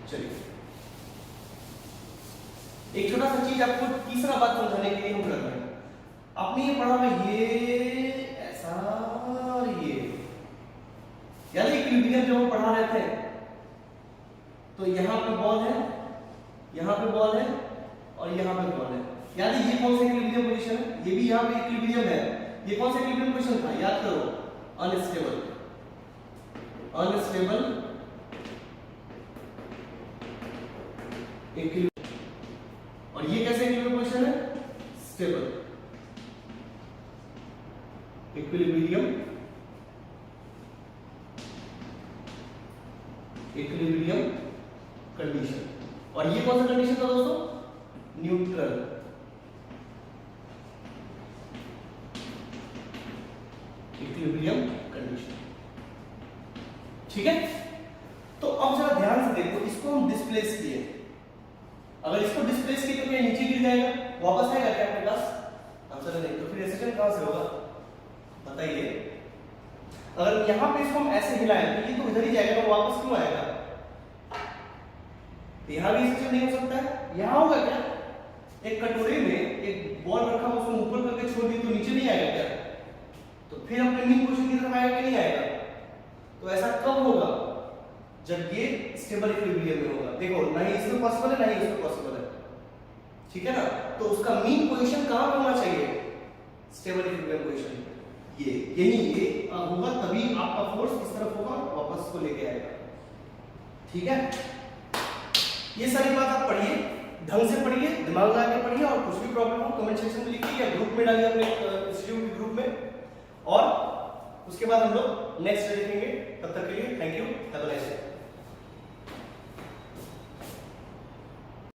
चलिए एक छोटा सा चीज आपको तीसरा बात समझाने के लिए हम कर रहे हैं। आपने ये पढ़ा हुआ ये ऐसा और ये, याद है इक्विलिब्रियम जब हम पढ़ा रहे थे तो यहाँ पे बॉल है, यहाँ पे बॉल है और यहाँ पे बॉल है, याद है ये कौन सा इक्विलिब्रियम पोजीशन है? ये भी यहाँ पे इक्विलिब्रियम है, ये कौन सा इक्विलिब्रियम पोजीशन था? याद करो, अनस्टेबल, अनस्टेबल इक्विलिब्रियम। और ये कैसे इक्विलिब्रियम पोजीशन है? Stable equilibrium, equilibrium condition. और ये कौन सा कंडीशन था दोस्तों? न्यूट्रल इक्विलिब्रियम कंडीशन, ठीक है। तो अब जरा ध्यान से देखो, इसको हम डिस्प्लेस किए, अगर इसको डिस्प्लेस किए तो क्या नीचे गिर जाएगा, वापस आएगा क्या आपके पास? आंसर नहीं, तो फिर रेसिस्टेंस कहां से होगा बताइए? अगर यहां पे इसको हम ऐसे हिलाएं तो ये तो इधर ही जाएगा, तो वापस क्यों आएगा? यहां भी रेसिस्टेंस नहीं हो सकता है, यहां होगा क्या? एक कटोरे में एक बॉल रखा, उसको ऊपर करके छोड़ दिए तो नीचे नहीं आएगा क्या? तो फिर अपने मीन पोजीशन की तरफ आएगा कि नहीं आएगा? तो ऐसा कब होगा? जब ये स्टेबल इक्विलिब्रियम में होगा। देखो, ना ही इसमें पॉसिबल है ना ही इसमें पॉसिबल है, ठीक है ना। तो उसका मीन पोजीशन कहां पे होना चाहिए? स्टेबल इक्विलिब्रियम पोजीशन, ये यही ये होगा, तभी आपका फोर्स इस तरफ होगा, वापस को लेके आएगा, ठीक है। ये सारी बात आप पढ़िए, ढंग से पढ़िए, दिमाग लगा के पढ़िए, और कुछ भी प्रॉब्लम हो कमेंट सेक्शन में लिखिए या ग्रुप में डालिए अपने इंस्टीट्यूट के ग्रुप में। और उसके बाद हम लोग नेक्स्ट देखेंगे, तब तक के लिए